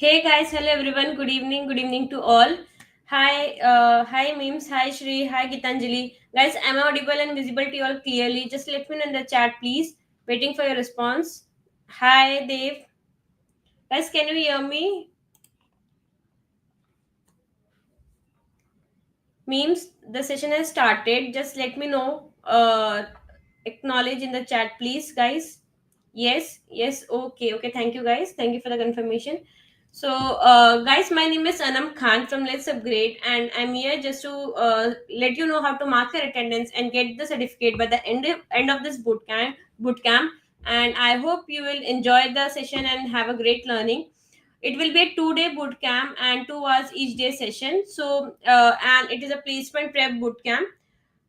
Hey guys, hello everyone. Good evening to all. Hi, hi Memes, hi Shri, hi Gitanjali. Guys, am I audible and visible to you all clearly? Just let me know in the chat, please. Waiting for your response. Hi Dave. Guys, can you hear me? Memes, the session has started. Just let me know. Acknowledge in the chat, please, guys. Yes, yes, okay, okay. Thank you, guys. Thank you for the confirmation. So, guys, my name is Anam Khan from Let's Upgrade, and I'm here just to let you know how to mark your attendance and get the certificate by the end of this bootcamp. And I hope you will enjoy the session and have a great learning. It will be a 2 day boot camp and 2 hours each day session. So, and it is a placement prep boot camp.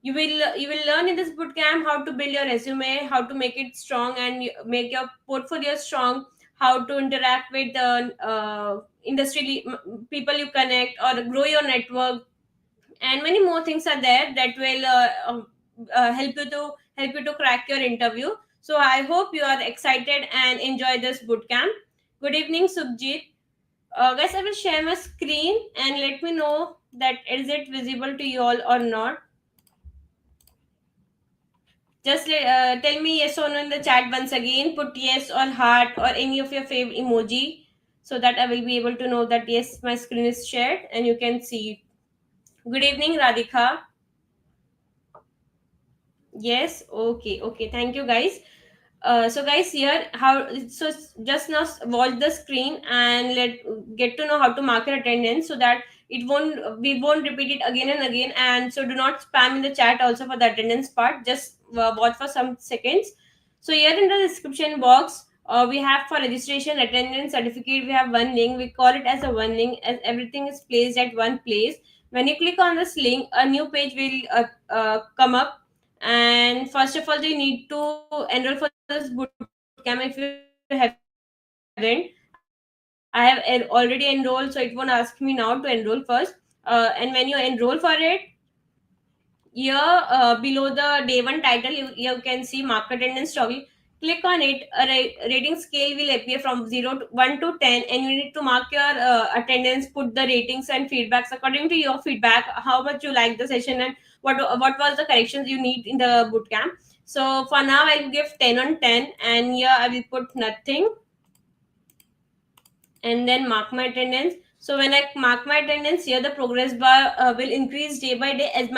You will learn in this boot camp how to build your resume, how to make it strong and make your portfolio strong, how to interact with the people you connect or grow your network, and many more things are there that will help you to crack your interview. So I hope you are excited and enjoy this boot camp. Good evening, Subjit. Guys, I will share my screen and let me know that is it visible to you all or not. Just tell me yes or no in the chat once again. Put yes or heart or any of your favorite emoji so that I will be able to know that yes, my screen is shared and you can see it. Good evening, Radhika. Yes, okay, okay. Thank you, guys. So guys, here how so just now watch the screen and get to know how to mark your attendance so that it won't we won't repeat it again and again. And so do not spam in the chat also for the attendance part. Just watch for some seconds. So here in the description box, we have for registration attendance certificate. We have one link. We call it as a one link as everything is placed at one place. When you click on this link, a new page will come up, and first of all you need to enroll for this bootcamp if you haven't. I have already enrolled, so it won't ask me now to enroll first. And when you enroll for it, here below the day one title, you can see mark attendance toggle. Click on it. A rating scale will appear from 0 to 1 to 10, and you need to mark your attendance, put the ratings and feedbacks according to your feedback, how much you like the session and what was the corrections you need in the bootcamp. So for now I'll give 10 on 10, and here I will put nothing and then mark my attendance. So when I mark my attendance, here the progress bar will increase day by day as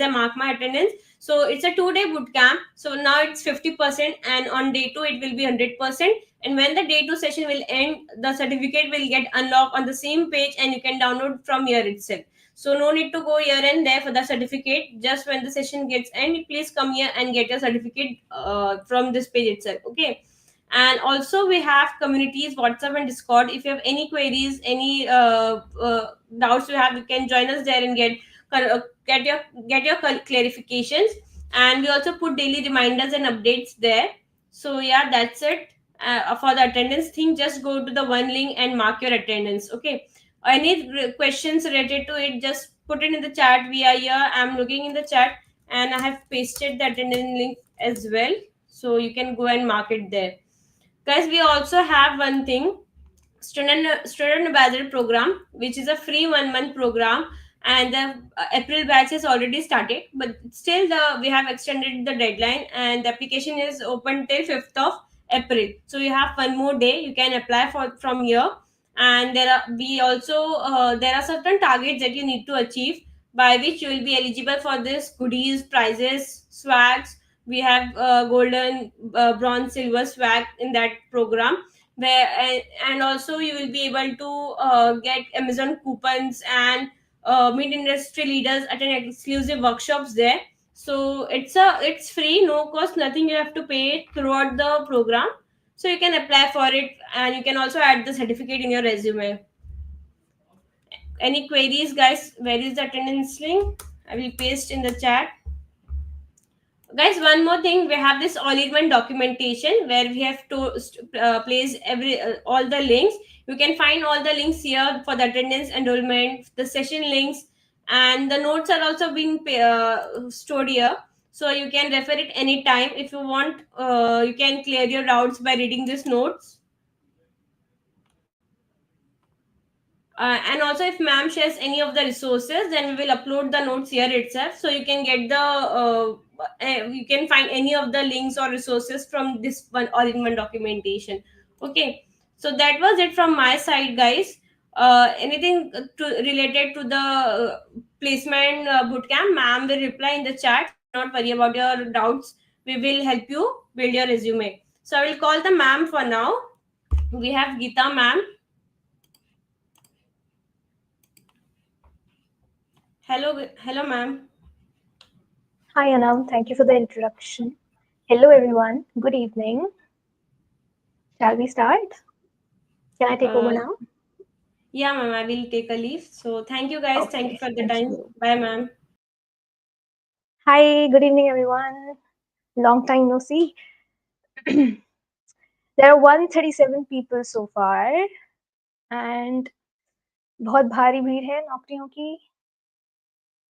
I mark my attendance. So it's a 2 day boot camp. So now it's 50%, and on day two it will be 100%. And when the day two session will end, the certificate will get unlocked on the same page, and you can download from here itself. So no need to go here and there for the certificate. Just when the session gets end, please come here and get your certificate from this page itself. Okay. And also we have communities, WhatsApp and Discord. If you have any queries, any doubts you have, you can join us there and get your clarifications. And we also put daily reminders and updates there. So yeah, that's it. For the attendance thing, just go to the one link and mark your attendance. Okay. Any questions related to it, just put it in the chat. We are here, I'm looking in the chat, and I have pasted the attendance link as well, so you can go and mark it there. Guys, we also have one thing, student ambassador program, which is a free 1 month program. And the April batch has already started, but still we have extended the deadline, and the application is open till 5th of April. So you have one more day, you can apply for from here. And there are certain targets that you need to achieve, by which you will be eligible for this goodies, prizes, swags. We have golden, bronze, silver swag in that program, where and also you will be able to get Amazon coupons and meet industry leaders, attend exclusive workshops there. So it's free, no cost, nothing you have to pay throughout the program. So you can apply for it, and you can also add the certificate in your resume. Any queries, guys? Where is the attendance link? I will paste in the chat. Guys, one more thing, we have this all-in-one documentation where we have to place all the links. You can find all the links here for the attendance, enrollment, the session links, and the notes are also being stored here. So you can refer it anytime. If you want, you can clear your doubts by reading these notes. And also, if ma'am shares any of the resources, then we will upload the notes here itself, so you can get the you can find any of the links or resources from this one all-in-one documentation. Okay, so that was it from my side, guys. Anything related to the placement bootcamp, ma'am will reply in the chat, so do not worry about your doubts. We will help you build your resume. So I will call the ma'am for now. We have Gita ma'am. Hello ma'am. Hi Anam, thank you for the introduction. Hello everyone, good evening. Shall we start? Can I take over Uh, now? yeah, ma'am, I will take a leave. So thank you guys. Thank you Okay, for the thank time. you. Bye, ma'am. Hi, good evening everyone. Long time no see. There are 137 people so far and बहुत भारी भीड़ है नौकरियों की.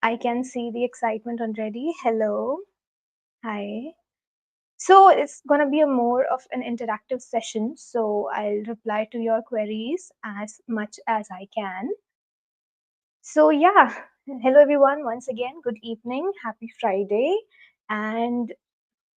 I can see the excitement already. Hello. Hi. So it's gonna be a more of an interactive session. So I'll reply to your queries as much as I can. So yeah, hello everyone once again. Good evening. Happy Friday. And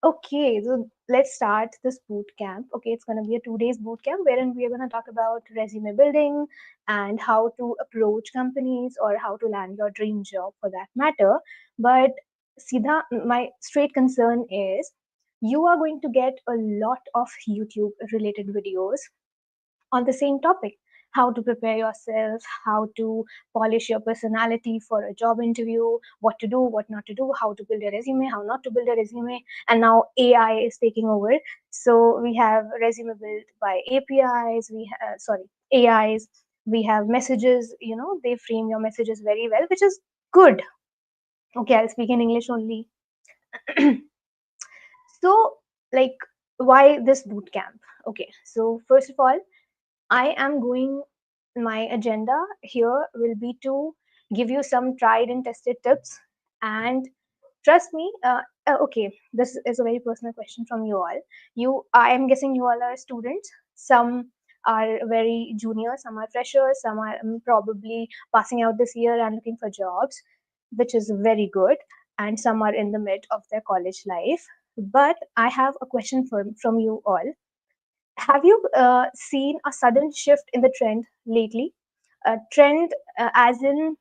okay, so let's start this boot camp. Okay, it's going to be a 2 days boot camp wherein we are going to talk about resume building and how to approach companies or how to land your dream job for that matter. But Siddha, my straight concern is you are going to get a lot of YouTube related videos on the same topic: how to prepare yourself, how to polish your personality for a job interview, what to do, what not to do, how to build a resume, how not to build a resume. And now AI is taking over. So we have resume built by APIs, sorry, AIs, we have messages, they frame your messages very well, which is good. Okay, I'll speak in English only. So, like, why this boot camp? Okay, so first of all, I am going, my agenda here will be to give you some tried and tested tips. And trust me, okay, this is a very personal question from you all. I am guessing you all are students. Some are very junior, some are freshers, some are probably passing out this year and looking for jobs, which is very good. And some are in the mid of their college life. But I have a question from you all. Have you seen a sudden shift in the trend lately? A trend, as in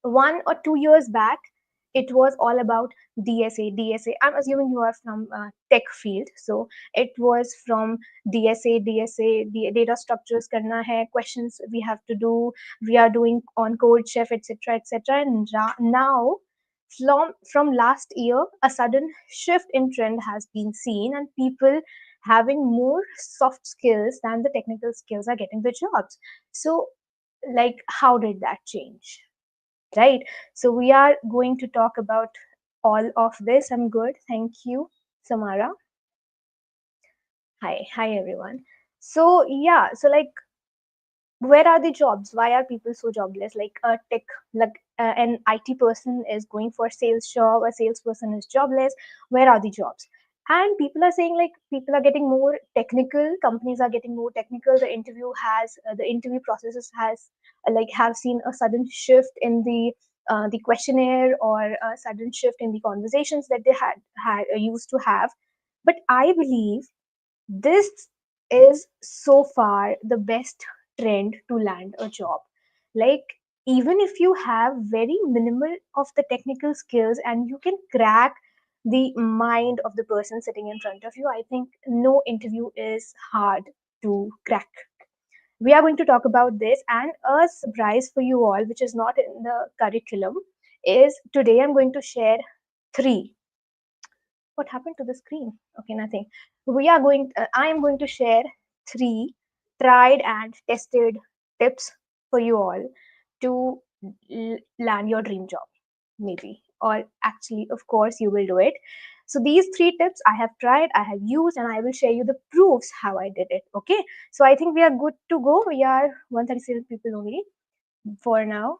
1 or 2 years back, it was all about DSA. DSA. I'm assuming you are from tech field, so it was from DSA. DSA. The data structures karna hai, questions we have to do. We are doing on code chef, etc., etc. And now, from last year, a sudden shift in trend has been seen, and people having more soft skills than the technical skills are getting the jobs. So, like, how did that change? Right? So we are going to talk about all of this. I'm good. Thank you, Samara. Hi. Hi, everyone. So, yeah. So, like, where are the jobs? Why are people so jobless? Like a tech, like an IT person is going for a sales job, a salesperson is jobless. Where are the jobs? And people are saying like people are getting more technical. Companies are getting more technical. The interview processes has like have seen a sudden shift in the questionnaire or a sudden shift in the conversations that they had used to have. But I believe this is so far the best trend to land a job. Like, even if you have very minimal of the technical skills and you can crack the mind of the person sitting in front of you, I think no interview is hard to crack. We are going to talk about this, and a surprise for you all, which is not in the curriculum, is today I'm going to share three. What happened to the screen? Okay, nothing. I am going to share three tried and tested tips for you all to land your dream job, maybe, or actually, of course, you will do it. So these three tips I have tried, I have used, and I will share you the proofs how I did it. Okay, so I think we are good to go. We are 137 people only for now.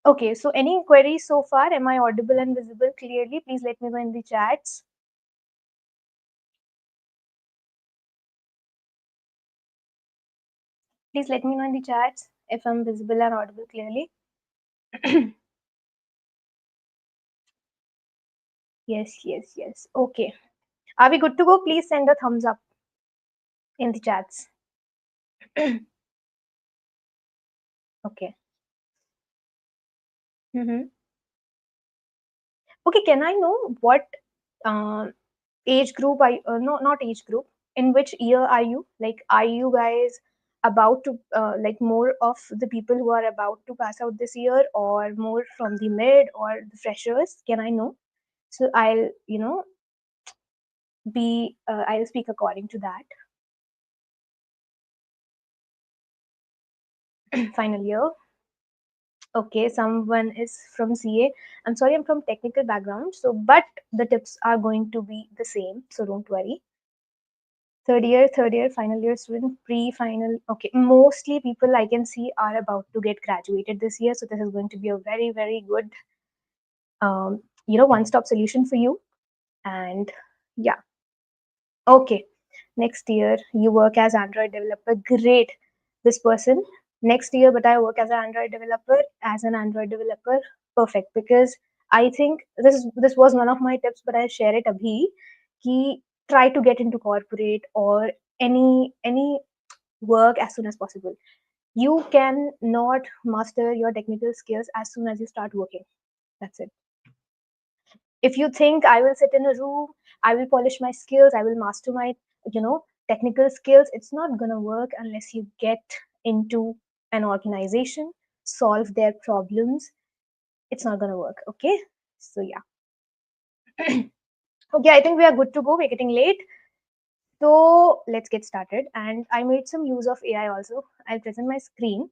Okay, so any queries so far? Am I audible and visible clearly? Please let me know in the chats. Please let me know in the chats if I'm visible and audible clearly. Yes, yes, yes. Okay. Are we good to go? Please send a thumbs up in the chats. Okay. Mm-hmm. Okay, can I know what uh, age group are you, no, not age group, in which year are you? Like, are you guys about to, like, more of the people who are about to pass out this year, or more from the mid or the freshers? Can I know? So I'll, I'll speak according to that. Final year. Okay, someone is from CA. I'm sorry, I'm from technical background. So, but the tips are going to be the same. So don't worry. Third year, final year student, pre-final. Okay, mostly people I can see are about to get graduated this year. So this is going to be a very, very good, one-stop solution for you. And yeah, okay. Next year, you work as Android developer. Great. This person next year, but I work as an Android developer. As an Android developer, perfect. Because I think this was one of my tips, but I'll share it abhi. Ki try to get into corporate or any work as soon as possible. You can not master your technical skills as soon as you start working. That's it. If you think I will sit in a room, I will polish my skills, I will master my, technical skills, it's not going to work unless you get into an organization, solve their problems. It's not going to work. Okay. So, yeah. Okay. I think we are good to go. We're getting late. So let's get started. And I made some use of AI also. I'll present my screen.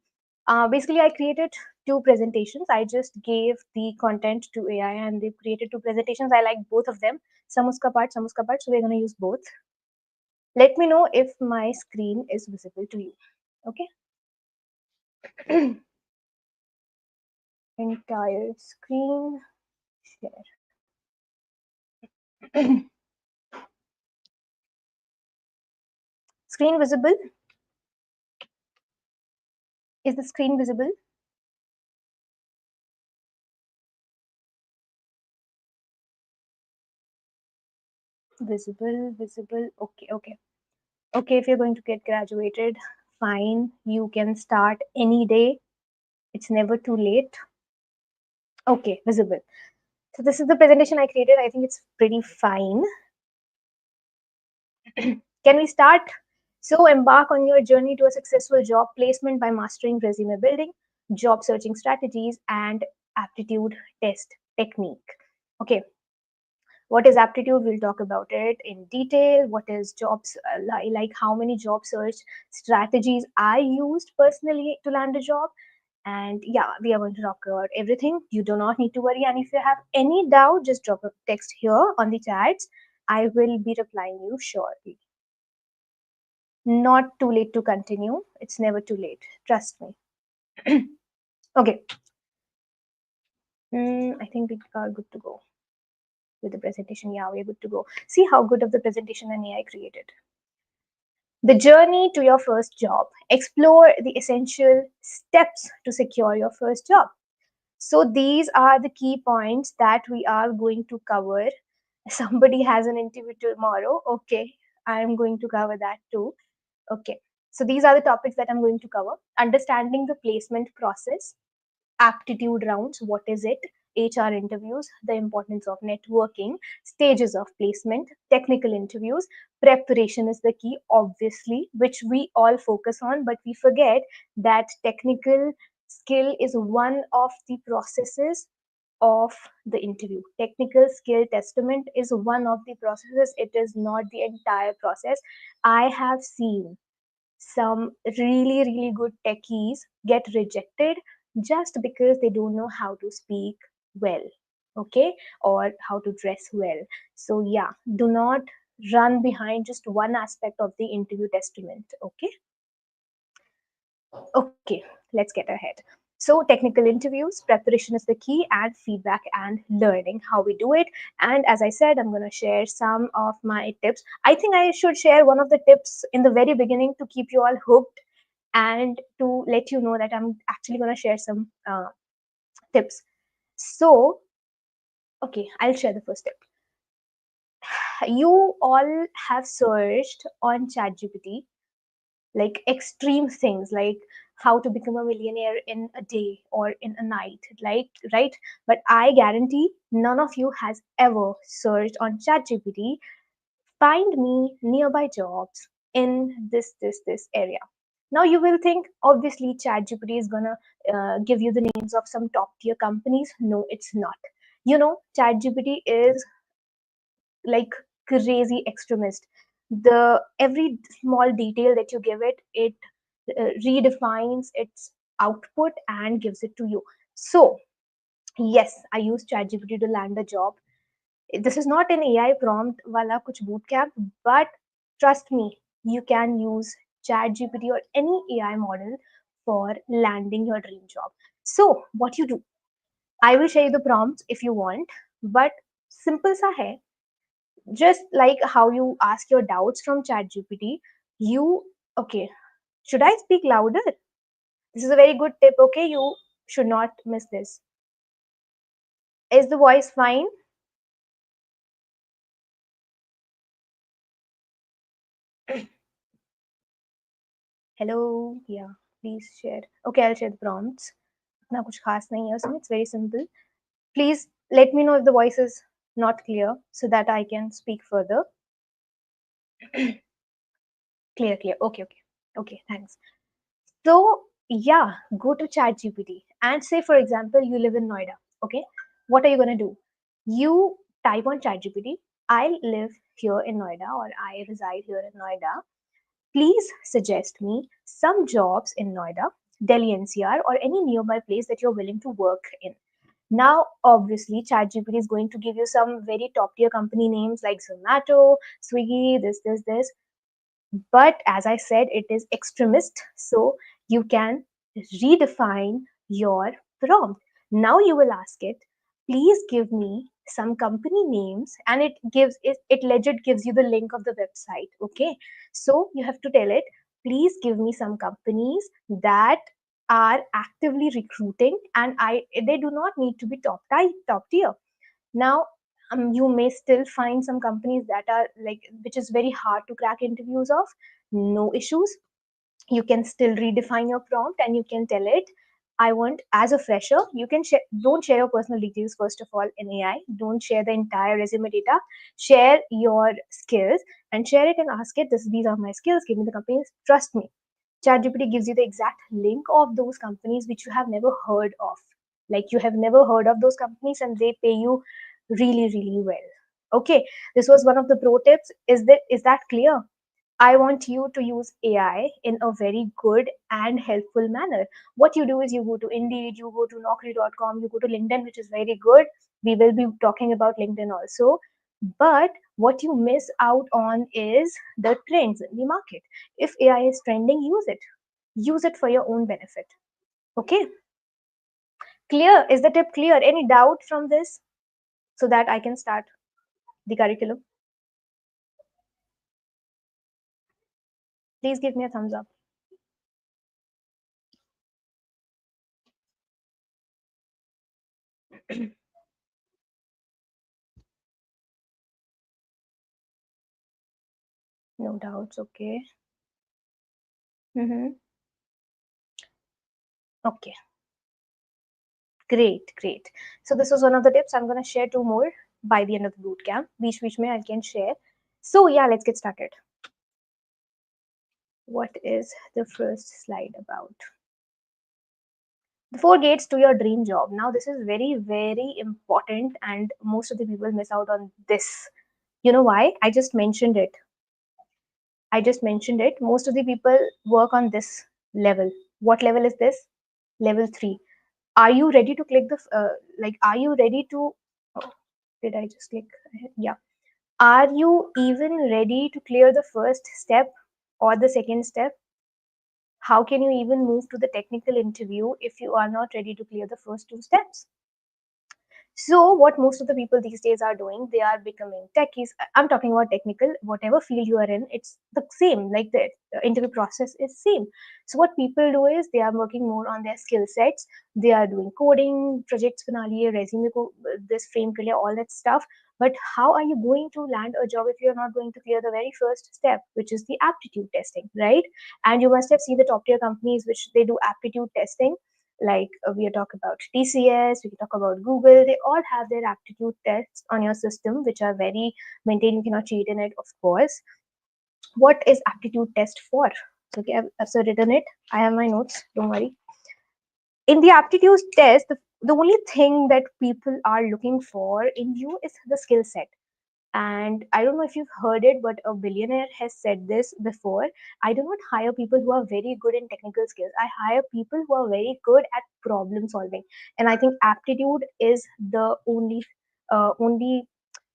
Basically, I created two presentations. I just gave the content to AI and they created two presentations. I like both of them. Some uska part, some uska part. So we're going to use both. Let me know if my screen is visible to you. Okay. Entire screen share. Screen visible? Is the screen visible? Visible, visible. Okay, okay. Okay, if you're going to get graduated, fine. You can start any day. It's never too late. Okay, visible. So this is the presentation I created. I think it's pretty fine. Can we start? So embark on your journey to a successful job placement by mastering resume building, job searching strategies, and aptitude test technique. Okay, what is aptitude? We'll talk about it in detail. What is jobs, like how many job search strategies I used personally to land a job. And yeah, we are going to talk about everything. You do not need to worry. And if you have any doubt, just drop a text here on the chats. I will be replying you shortly. Not too late to continue. It's never too late. Trust me. Okay. I think we are good to go with the presentation. Yeah, we're good to go. See how good of the presentation an AI created. The journey to your first job. Explore the essential steps to secure your first job. So these are the key points that we are going to cover. Somebody has an interview tomorrow. Okay, I'm going to cover that too. Okay, so these are the topics that I'm going to cover. Understanding the placement process, aptitude rounds, what is it, HR interviews, the importance of networking, stages of placement, technical interviews. Preparation is the key, obviously, which we all focus on, but we forget that technical skill is one of the processes of the interview. Technical skill testament is one of the processes, it is not the entire process. I have seen some really, really good techies get rejected just because they don't know how to speak well, okay, or how to dress well. So, yeah, do not run behind just one aspect of the interview testament, okay? Okay, let's get ahead. So, technical interviews, preparation is the key, and feedback and learning how we do it. And as I said, I'm going to share some of my tips. I think I should share one of the tips in the very beginning to keep you all hooked. and to let you know that I'm actually going to share some tips. So, okay, I'll share the first tip. You all have searched on ChatGPT like extreme things like how to become a millionaire in a day or in a night, like, right? But I guarantee none of you has ever searched on ChatGPT, find me nearby jobs in this area. Now you will think obviously ChatGPT is gonna give you the names of some top tier companies. No, it's not. You know, ChatGPT is like crazy extremist. The every small detail that you give it, it redefines its output and gives it to you. So yes, I use ChatGPT to land a job. This is not an AI prompt wala kuch bootcamp, but trust me, you can use ChatGPT or any AI model for landing your dream job. So what you do, I will share you the prompts if you want, but simple sa hai. Just like how you ask your doubts from ChatGPT, you, okay, should I speak louder? This is a very good tip, okay? You should not miss this. Is the voice fine? Hello, yeah, please share. Okay, I'll share the prompts. इतना कुछ खास नहीं है उसमें, it's very simple. Please let me know if the voice is not clear so that I can speak further. Clear, clear. Okay, okay. Okay, thanks. So, yeah, go to ChatGPT and say, for example, you live in Noida. Okay, what are you going to do? You type on ChatGPT, I live here in Noida or I reside here in Noida. Please suggest me some jobs in Noida, Delhi NCR, or any nearby place that you're willing to work in. Now, obviously, ChatGPT is going to give you some very top tier company names like Zomato, Swiggy, this. But as I said, it is extremist. So you can redefine your prompt. Now you will ask it, please give me some company names, and it legit gives you the link of the website. Okay. So you have to tell it, please give me some companies that are actively recruiting, and they do not need to be top tier. Now, you may still find some companies that are like, which is very hard to crack interviews of. No issues. You can still redefine your prompt and you can tell it, I want, as a fresher, you can share, don't share your personal details first of all in AI. Don't share the entire resume data. Share your skills and share it and ask it, these are my skills, give me the companies. Trust me, ChatGPT gives you the exact link of those companies which you have never heard of. Like you have never heard of those companies and they pay you really, really well. Okay, this was one of the pro tips. Is that clear? I want you to use AI in a very good and helpful manner. What you do is you go to Indeed, you go to Naukri.com, you go to LinkedIn, which is very good. We will be talking about LinkedIn also. But what you miss out on is the trends in the market. If AI is trending, use it. Use it for your own benefit. Okay. Clear? Is the tip clear? Any doubt from this? So that I can start the curriculum. Please give me a thumbs up. No doubts. Okay. Okay. Great, great. So this was one of the tips. I'm going to share two more by the end of the bootcamp. Which may I can share. So yeah, let's get started. What is the first slide about? The 4 gates to your dream job. Now this is very, very important and most of the people miss out on this. You know why? I just mentioned it. Most of the people work on this level. What level is this? Level 3. Are you ready to click the are you ready to, oh, did I just click? Yeah. Are you even ready to clear the first step or the second step? How can you even move to the technical interview if you are not ready to clear the first two steps? So what most of the people these days are doing, they are becoming techies. I'm talking about technical, whatever field you are in, it's the same. Like the interview process is same. So what people do is they are working more on their skill sets. They are doing coding, projects finale, resume, this frame, all that stuff. But how are you going to land a job if you're not going to clear the very first step, which is the aptitude testing, right? And you must have seen the top tier companies which they do aptitude testing, like we talk about TCS, we talk about Google, they all have their aptitude tests on your system, which are very maintained. You cannot cheat in it, of course. What is aptitude test for? So, okay, I've also written it. I have my notes, don't worry. In the aptitude test, the only thing that people are looking for in you is the skill set. And I don't know if you've heard it, but a billionaire has said this before. I do not hire people who are very good in technical skills. I hire people who are very good at problem solving. And I think aptitude is the only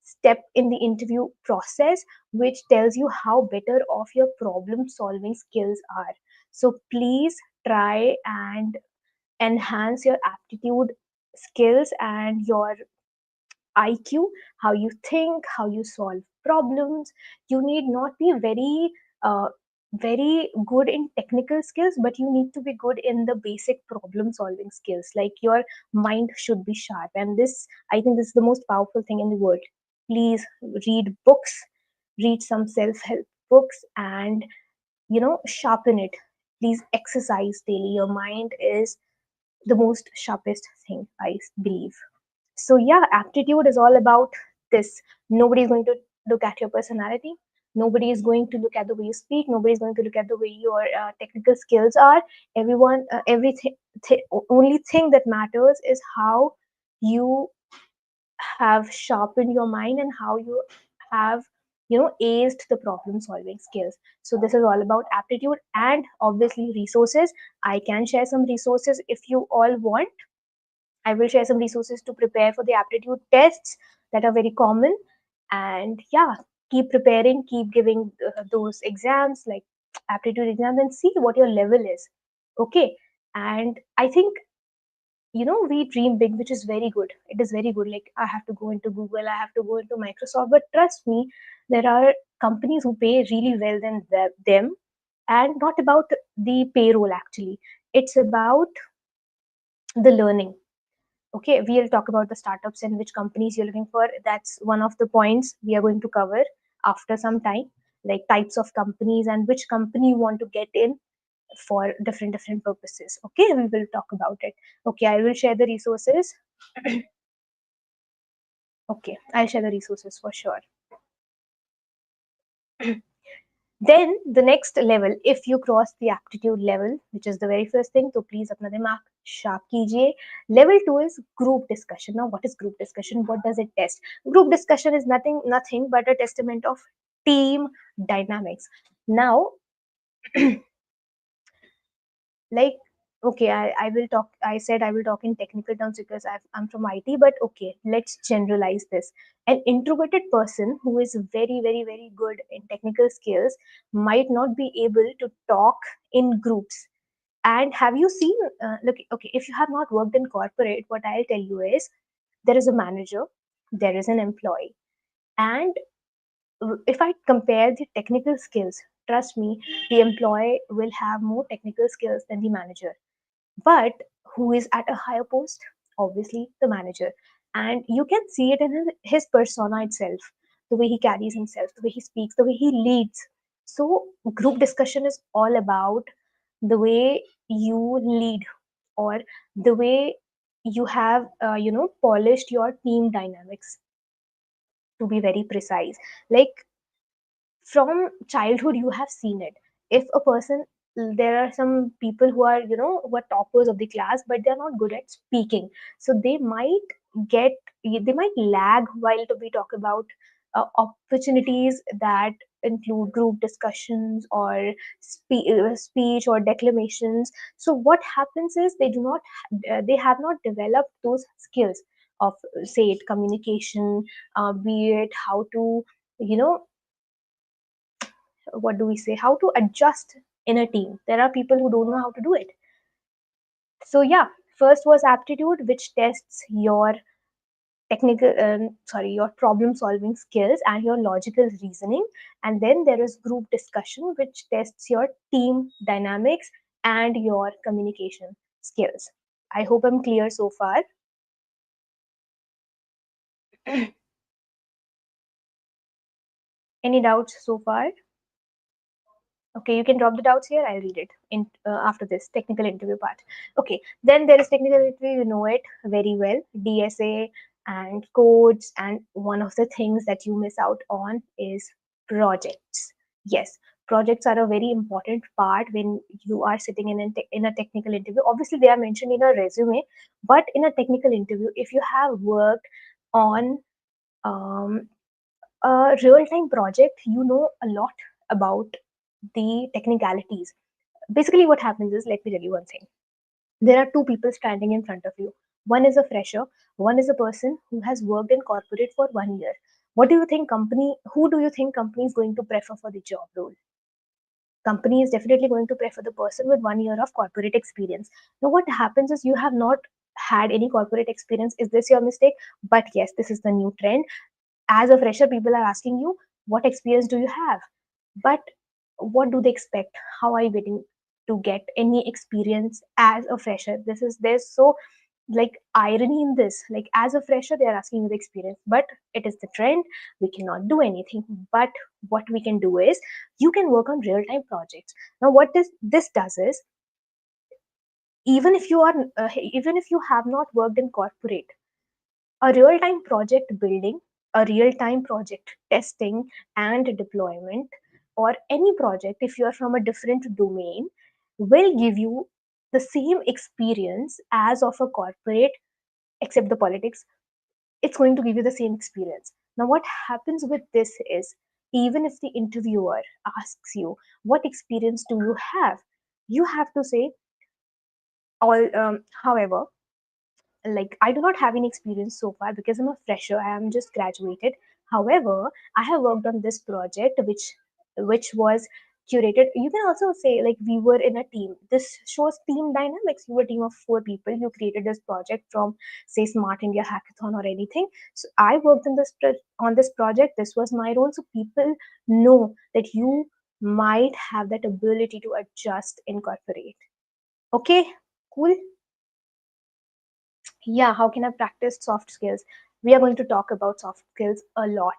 step in the interview process which tells you how better off your problem solving skills are. So please try and enhance your aptitude skills and your IQ, how you think, how you solve problems. You need not be uh, very good in technical skills, but you need to be good in the basic problem solving skills. Like your mind should be sharp. And this, I think, this is the most powerful thing in the world. Please read books, read some self help books, and sharpen it. Please exercise daily. Your mind is the most sharpest thing, I believe. So yeah, aptitude is all about this. Nobody is going to look at your personality. Nobody is going to look at the way you speak. Nobody is going to look at the way your technical skills are. Everything. Only thing that matters is how you have sharpened your mind and how you have aced the problem solving skills. So this is all about aptitude and obviously resources. I can share some resources if you all want. I will share some resources to prepare for the aptitude tests that are very common. And yeah, keep preparing, keep giving those exams like aptitude exams and see what your level is. Okay. And I think, we dream big, which is very good. It is very good. Like, I have to go into Google, I have to go into Microsoft. But trust me, there are companies who pay really well than them. And not about the payroll, actually. It's about the learning. Okay, we'll talk about the startups and which companies you're looking for. That's one of the points we are going to cover after some time, like types of companies and which company you want to get in for different purposes. Okay, we will talk about it. Okay, I will share the resources. Okay, I'll share the resources for sure. Then the next level, if you cross the aptitude level, which is the very first thing, so please apna दिमाग sharp कीजिए. Level 2 is group discussion. Now, what is group discussion? What does it test? Group discussion is nothing but a testament of team dynamics. Now, like, okay, I will talk. I said I will talk in technical terms because I'm from IT, but okay, let's generalize this. An introverted person who is very good in technical skills might not be able to talk in groups. And have you seen, look, okay, if you have not worked in corporate, what I'll tell you is there is a manager, there is an employee. And if I compare the technical skills, trust me, the employee will have more technical skills than the manager. But who is at a higher post? Obviously, the manager. And you can see it in his persona itself, the way he carries himself, the way he speaks, the way he leads. So, group discussion is all about the way you lead, or the way you have, polished your team dynamics, to be very precise. Like, from childhood you have seen it. If a person, there are some people who are, who are toppers of the class, but they're not good at speaking. So get they might lag while we talk about opportunities that include group discussions or speech or declamations. So what happens is they have not developed those skills of, say it, communication, be it how to, you know what do we say, how to adjust in a team. There are people who don't know how to do it. So yeah, first was aptitude, which tests your your problem solving skills and your logical reasoning. And then there is group discussion, which tests your team dynamics and your communication skills. I hope I'm clear so far. Any doubts so far? Okay, you can drop the doubts here. I'll read it in after this technical interview part. Okay, then there is technical interview. You know it very well. DSA and codes, and one of the things that you miss out on is projects. Yes, projects are a very important part when you are sitting in a technical interview. Obviously, they are mentioned in a resume, but in a technical interview, if you have worked on um, a real time project, you know a lot about the technicalities. Basically, what happens is, let me tell you one thing. There are two people standing in front of you. One is a fresher, one is a person who has worked in corporate for 1 year. Who do you think company is going to prefer for the job role? Company is definitely going to prefer the person with 1 year of corporate experience. Now, what happens is you have not had any corporate experience. Is this your mistake? But yes, this is the new trend. As a fresher, people are asking you, what experience do you have? But what do they expect? How are you getting to get any experience as a fresher? There's so like irony in this. Like, as a fresher, they're asking you the experience, but it is the trend. We cannot do anything. But what we can do is, you can work on real-time projects. Now, what this does is, even if you have not worked in corporate, a real time project building, a real time project testing and deployment, or any project, if you are from a different domain, will give you the same experience as of a corporate, except the politics. It's going to give you the same experience. Now, what happens with this is, even if the interviewer asks you, what experience do you have? You have to say, however, like, I do not have any experience so far because I'm a fresher. I am just graduated. However, I have worked on this project, which was curated. You can also say, like, we were in a team. This shows team dynamics. You were a team of 4 people. You created this project from, say, Smart India Hackathon or anything. So I worked on this project. This was my role. So people know that you might have that ability to adjust, incorporate. Okay, cool. Yeah, how can I practice soft skills? We are going to talk about soft skills a lot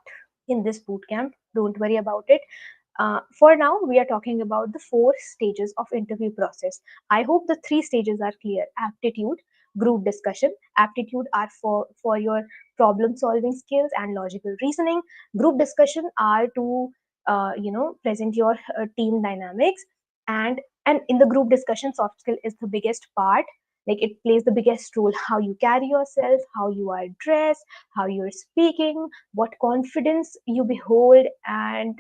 in this bootcamp. Don't worry about it. For now, we are talking about the 4 stages of interview process. I hope the 3 stages are clear. Aptitude, group discussion. Aptitude are for your problem solving skills and logical reasoning. Group discussion are to present your team dynamics. And in the group discussion, soft skill is the biggest part. Like, it plays the biggest role. How you carry yourself, how you are dressed, how you're speaking, what confidence you behold, and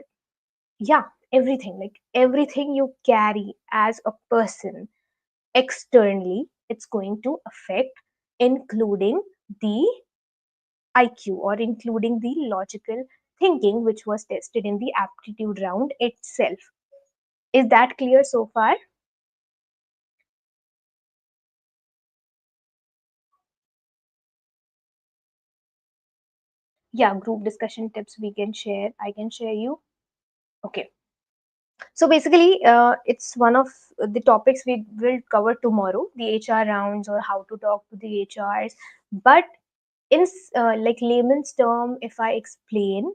yeah, everything. Like, everything you carry as a person externally, it's going to affect, including the IQ, or including the logical thinking, which was tested in the aptitude round itself. Is that clear so far? Yeah, group discussion tips we can share. I can share you. Okay. So basically, it's one of the topics we will cover tomorrow, the HR rounds, or how to talk to the HRs. But in like layman's term, if I explain,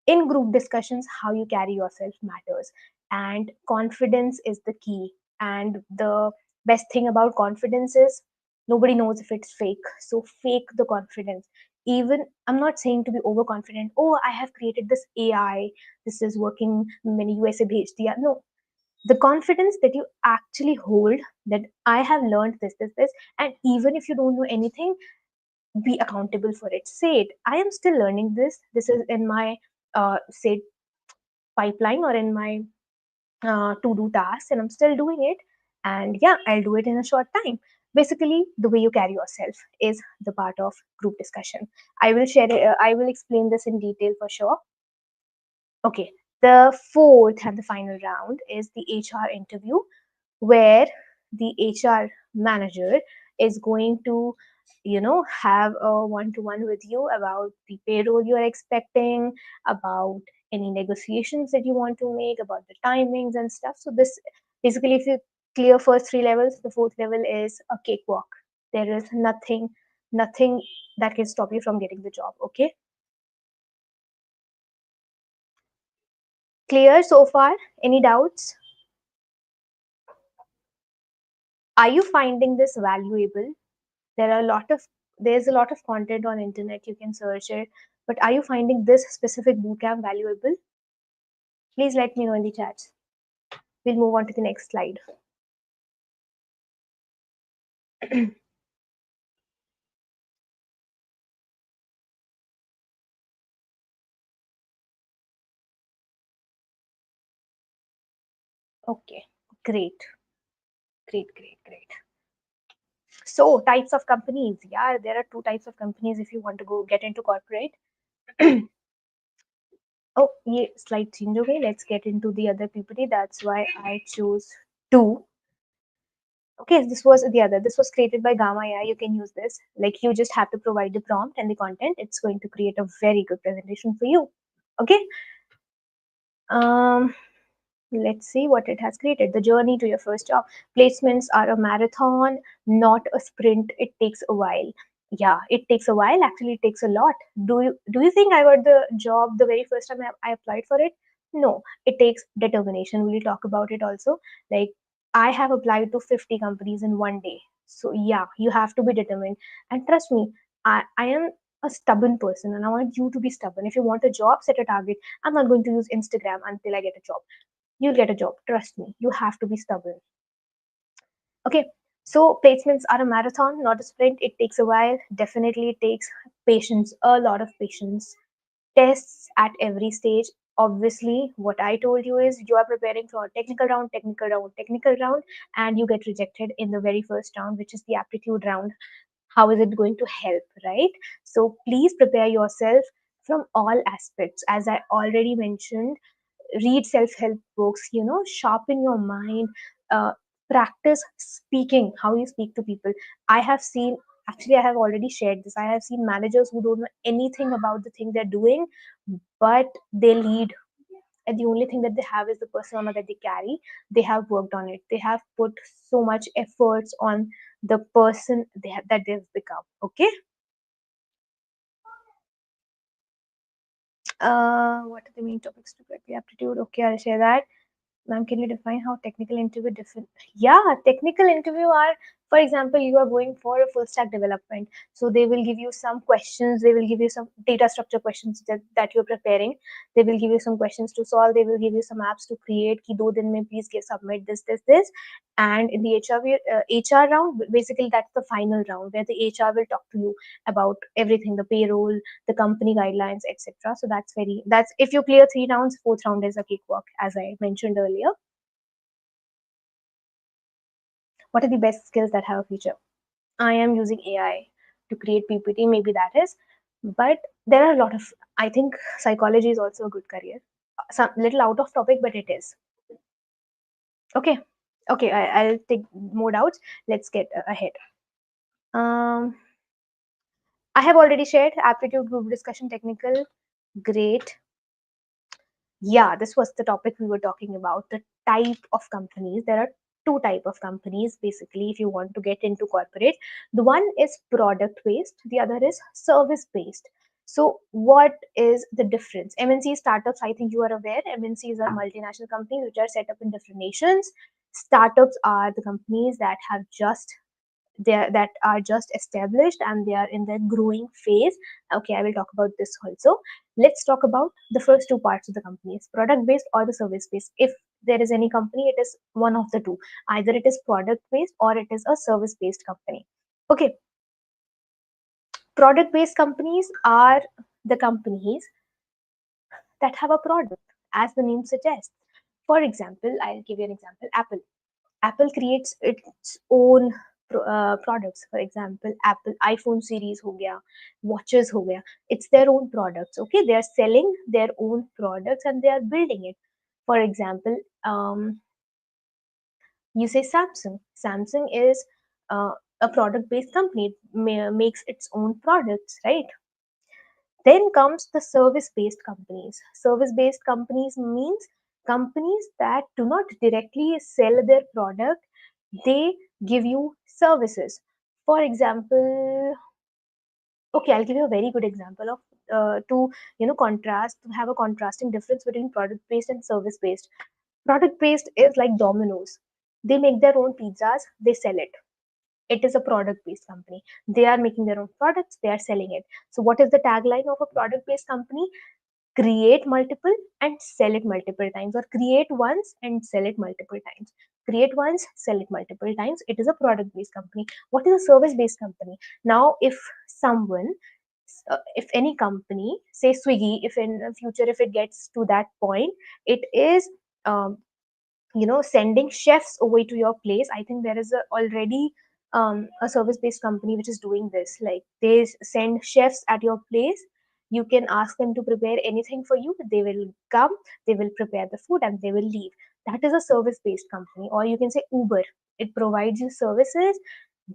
in group discussions, how you carry yourself matters, and confidence is the key. And the best thing about confidence is, nobody knows if it's fake. So fake the confidence. Even, I'm not saying to be overconfident. Oh, I have created this AI, this is working, many USA bhej diya. No, the confidence that you actually hold, that I have learned this, and even if you don't know anything, be accountable for it. Say it, I am still learning this. This is in my say pipeline, or in my to do tasks, and I'm still doing it. And yeah, I'll do it in a short time. Basically, the way you carry yourself is the part of group discussion. I will share it, I will explain this in detail for sure. Okay, the fourth and the final round is the HR interview, where the HR manager is going to have a one-to-one with you about the payroll you are expecting, about any negotiations that you want to make, about the timings and stuff. So this basically, if you clear first three levels, the fourth level is a cakewalk. There is nothing that can stop you from getting the job. Okay, clear so far? Any doubts? Are you finding this valuable? There's a lot of content on internet, you can search it, but are you finding this specific bootcamp valuable? Please let me know in the chat. We'll move on to the next slide. Okay, great, great. So types of companies. Yeah, there are two types of companies if you want to go get into corporate. Oh, yeah, slide change. Okay, let's get into the other PPT. That's why I chose two. Okay, this was created by Gamma AI. You can use this. Like, you just have to provide the prompt and the content. It's going to create a very good presentation for you. Okay. Um, let's see what it has created. The journey to your first job. Placements are a marathon, not a sprint. It takes a while. Yeah, it takes a while. Actually, it takes a lot. Do you think I got the job the very first time I applied for it? No, it takes determination. We'll talk about it also. Like, I have applied to 50 companies in one day. So yeah, you have to be determined. And trust me, I am a stubborn person and I want you to be stubborn. If you want a job, set a target. I'm not going to use Instagram until I get a job. You'll get a job. Trust me. You have to be stubborn. Okay. So placements are a marathon, not a sprint. It takes a while. Definitely it takes patience, a lot of patience. Tests at every stage. Obviously, what I told you is you are preparing for a technical round, and you get rejected in the very first round, which is the aptitude round. How is it going to help, right? So please prepare yourself from all aspects. As I already mentioned, read self-help books, sharpen your mind, uh, practice speaking, how you speak to people. I have seen, actually I have already shared this, I have seen managers who don't know anything about the thing they're doing, but they lead, and the only thing that they have is the persona that they carry. They have worked on it, they have put so much efforts on the person that they've become. Okay. What are the main topics to get the aptitude? Okay, I'll share that. Ma'am, can you define how technical interview different? Yeah, technical interview are, for example, you are going for a full stack development. So they will give you some questions. They will give you some data structure questions that you're preparing. They will give you some questions to solve. They will give you some apps to create. Ki 2 din mein please submit this. And in the HR round, basically that's the final round where the HR will talk to you about everything, the payroll, the company guidelines, etc. So that's if you clear 3 rounds, fourth round is a cakewalk, as I mentioned earlier. What are the best skills that have a future? I am using AI to create PPT, maybe that is, but there are a lot of, I think psychology is also a good career. Some little out of topic, but it is. Okay. Okay, I'll take more doubts. Let's get ahead. Um, I have already shared aptitude group discussion technical. Great. Yeah, this was the topic we were talking about, the type of companies. There are two type of companies basically if you want to get into corporate. The one is product based, the other is service based. So what is the difference? MNC startups, I think you are aware, MNCs are multinational companies which are set up in different nations. Startups are the companies that have just that are just established and they are in their growing phase. Okay, I will talk about this also. Let's talk about the first two parts of the companies, product based or the service based. If there is any company, it is one of the two. Either it is product based or it is a service based company. Okay, product based companies are the companies that have a product, as the name suggests. For example, I'll give you an example. Apple creates its own products. For example, Apple iPhone series ho gaya, watches ho gaya. It's their own products. Okay, they are selling their own products and they are building it. For example, you say Samsung. Samsung is a product based company. It makes its own products, right? Then comes the service based companies. Service based companies means companies that do not directly sell their product, they give you services. For example, okay, I'll give you a very good example of to contrast, to have a contrasting difference between product based and service based. Product based is like Domino's. They make their own pizzas, they sell it. It is a product based company. They are making their own products, they are selling it. So what is the tagline of a product based company? Create multiple and sell it multiple times, or create once and sell it multiple times. Create once, sell it multiple times. It is a product based company. What is a service based company? Now if someone, if any company, say Swiggy, if in the future if it gets to that point, it is um, sending chefs over to your place. I think there is already a service based company which is doing this. Like they send chefs at your place. You can ask them to prepare anything for you. They will come, they will prepare the food, and they will leave. That is a service based company. Or you can say Uber. It provides you services,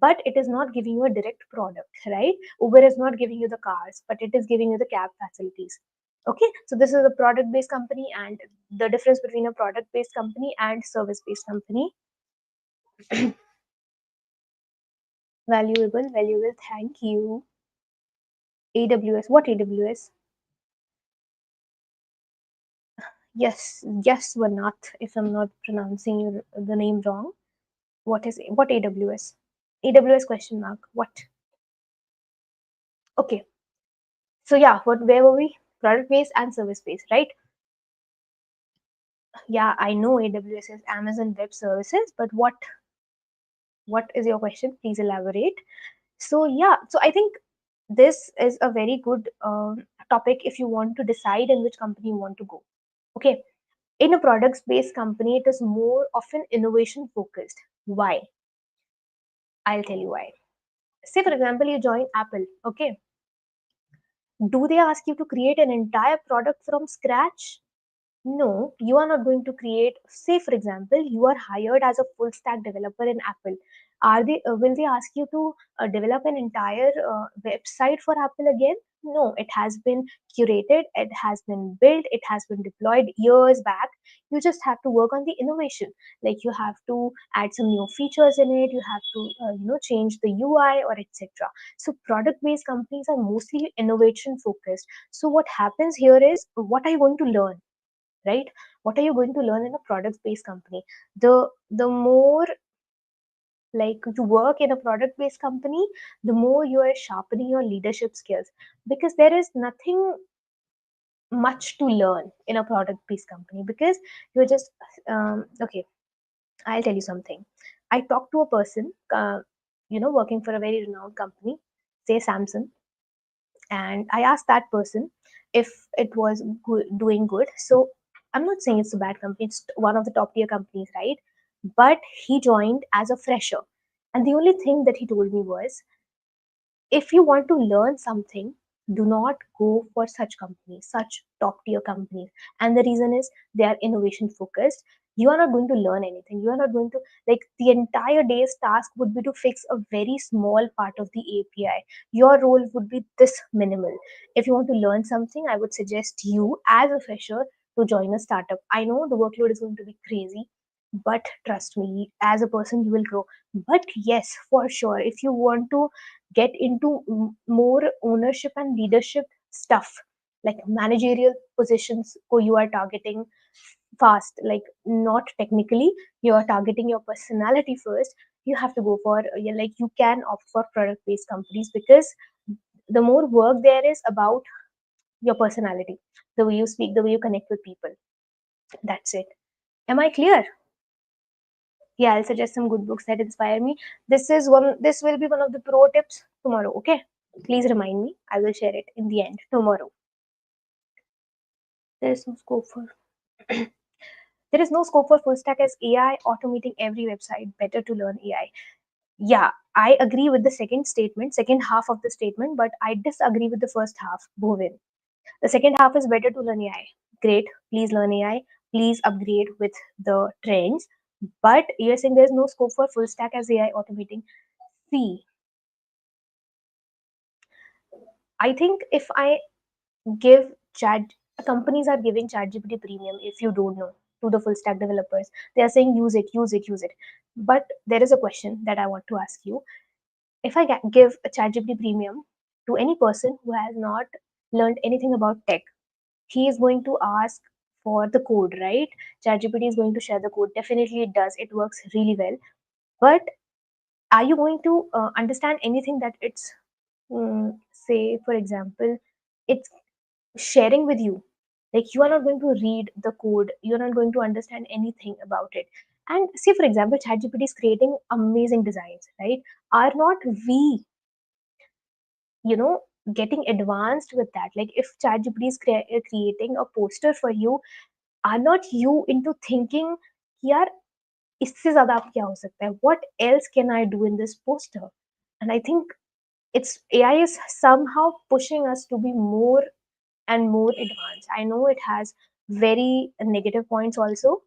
but it is not giving you a direct product, right? Uber is not giving you the cars, but it is giving you the cab facilities. Okay, so this is a product based company, and the difference between a product based company and service based company. Valuable, thank you. AWS, what AWS? Yes, Vanath, if I'm not pronouncing the name wrong. What AWS? AWS question mark. What? Okay, so yeah, where were we? Product based and service based, right? Yeah, I know AWS is Amazon Web Services, but what is your question? Please elaborate. So yeah, so I think this is a very good topic if you want to decide in which company you want to go. Okay, in a products based company, it is more often innovation focused. Why? I'll tell you why. Say for example, you join Apple. Okay, do they ask you to create an entire product from scratch? No, you are not going to create. Say, for example, you are hired as a full stack developer in Apple. Are they? Will they ask you to develop an entire website for Apple again? No, it has been curated, it has been built, it has been deployed years back. You just have to work on the innovation. Like you have to add some new features in it. You have to change the UI or etc. So product based companies are mostly innovation focused. So what happens here is, what are you going to learn? Right, what are you going to learn in a product based company? The more like you work in a product based company, the more you are sharpening your leadership skills, because there is nothing much to learn in a product based company, because you're just okay, I'll tell you something. I talked to a person working for a very renowned company, say Samsung, and I asked that person if it was doing good. So I'm not saying it's a bad company, it's one of the top tier companies, right? But he joined as a fresher, and the only thing that he told me was, if you want to learn something, do not go for such companies, such top tier companies. And the reason is, they are innovation focused. You are not going to learn anything. You are not going to, like, the entire day's task would be to fix a very small part of the API. Your role would be this minimal. If you want to learn something, I would suggest you as a fresher to join a startup. I know the workload is going to be crazy, but trust me, as a person you will grow. But yes, for sure, if you want to get into more ownership and leadership stuff, like managerial positions, who you are targeting fast, like not technically, you are targeting your personality first, you have to go for like you can opt for product based companies, because the more work there is about your personality, the way you speak, the way you connect with people. That's it. Am I clear? Yeah, I'll suggest some good books that inspire me. This will be one of the pro tips tomorrow. Okay, please remind me. I will share it in the end tomorrow. There is no scope for there is no scope for full stack as AI automating every website. Better to learn AI. Yeah, I agree with the second half of the statement, but I disagree with the first half, Bhovin. The second half is better to learn AI. Great, please learn AI. Please upgrade with the trends. But you're saying there's no scope for full stack as AI automating. See, I think if I give chat companies are giving ChatGPT premium, if you don't know, to the full stack developers. They are saying use it, use it, use it. But there is a question that I want to ask you. If I give a ChatGPT premium to any person who has not learned anything about tech, he is going to ask for the code, right? ChatGPT is going to share the code. Definitely it does. It works really well. But are you going to understand anything that it's, say, for example, it's sharing with you? Like, you are not going to read the code, you're not going to understand anything about it. And say, for example, ChatGPT is creating amazing designs, right? Are not we, you know, getting advanced with that? Like, if ChatGPT is creating a poster for you, are not you into thinking, यार इससे ज्यादा आप क्या हो सकता है, what else can I do in this poster? And I think it's AI is somehow pushing us to be more and more advanced. I know it has very negative points also,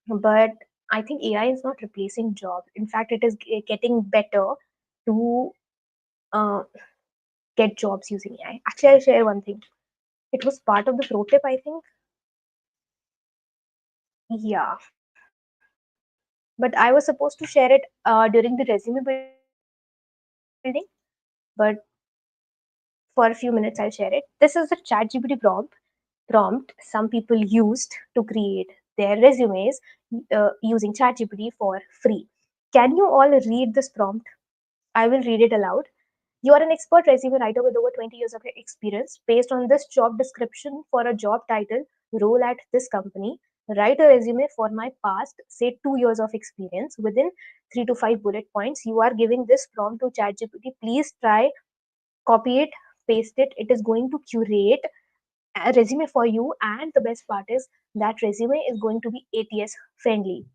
but I think AI is not replacing jobs. In fact, it is getting better to uh, get jobs using AI. Actually, I'll share one thing. It was part of the pro tip, I think. Yeah, but I was supposed to share it during the resume building, but for a few minutes I'll share it. This is the ChatGPT prompt some people used to create their resumes using ChatGPT for free. Can you all read this prompt? I will read it aloud. You are an expert resume writer with over 20 years of experience. Based on this job description for a job title, role at this company, write a resume for my past, say, 2 years of experience within 3 to 5 bullet points. You are giving this prompt to ChatGPT. Please try, copy it, paste it. It is going to curate a resume for you, and the best part is that resume is going to be ATS friendly.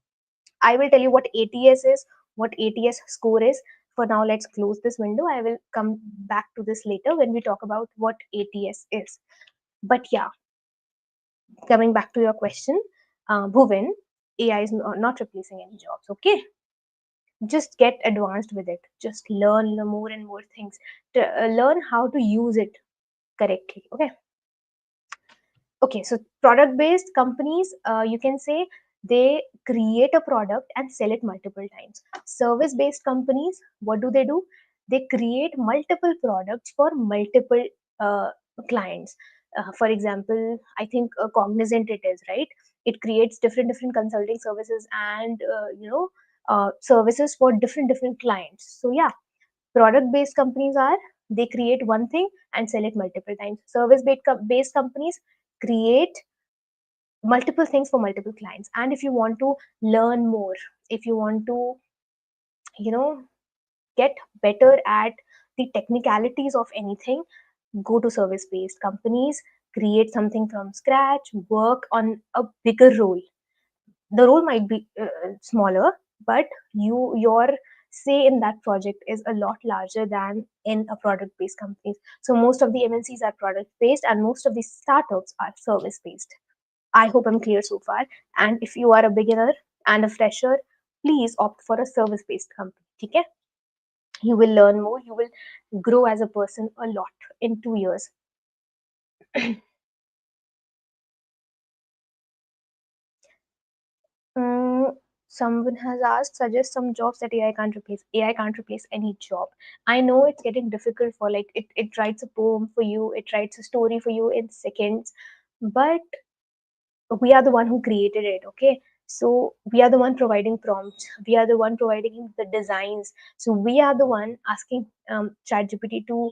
I will tell you what ATS is, what ATS score is. For now, let's close this window. I will come back to this later when we talk about what ATS is. But yeah, coming back to your question, Bhuvan, AI is not replacing any jobs, okay? Just get advanced with it. Just learn more and more things. Learn how to use it correctly, okay? Okay, so product based companies, you can say they create a product and sell it multiple times. Service based companies, what do? They create multiple products for multiple uh, clients. For example, I think Cognizant it is, right? It creates different consulting services and services for different clients. So yeah, product based companies are, they create one thing and sell it multiple times. Service based companies create multiple things for multiple clients. And if you want to learn more, if you want to, you know, get better at the technicalities of anything, go to service based companies, create something from scratch, work on a bigger role. The role might be smaller, but your say in that project is a lot larger than in a product based company. So most of the MNCs are product based and most of the startups are service based. I hope I'm clear so far. And if you are a beginner and a fresher, please opt for a service based company. Okay? You will learn more, you will grow as a person a lot in 2 years. Mm, someone has asked, suggest some jobs that AI can't replace. AI can't replace any job. I know it's getting difficult for, like, it writes a poem for you, it writes a story for you in seconds, but we are the one who created it, okay? So we are the one providing prompts, we are the one providing the designs, so we are the one asking ChatGPT to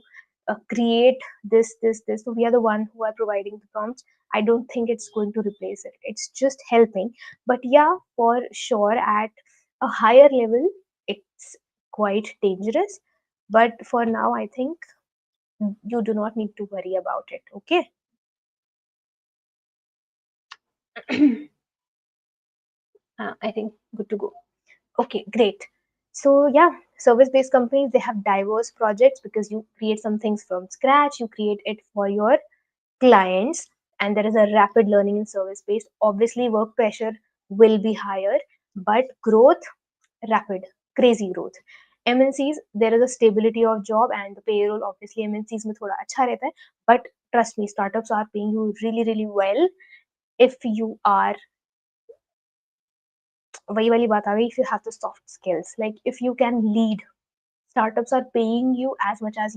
create this, so we are the one who are providing the prompts. I don't think it's going to replace it, it's just helping. But yeah, for sure, at a higher level it's quite dangerous, but for now I think you do not need to worry about it, okay? I think good to go. Okay, great. So yeah, service-based companies, they have diverse projects because you create some things from scratch, you create it for your clients, and there is a rapid learning in service-based. Obviously, work pressure will be higher, but growth rapid, crazy growth. MNCs, there is a stability of job and the payroll obviously MNCs में थोड़ा अच्छा रहता है, but trust me, startups are paying you really really well if you are, वही वाली बात आ गई, if you have the soft skills, like if you can lead, startups are paying you as much as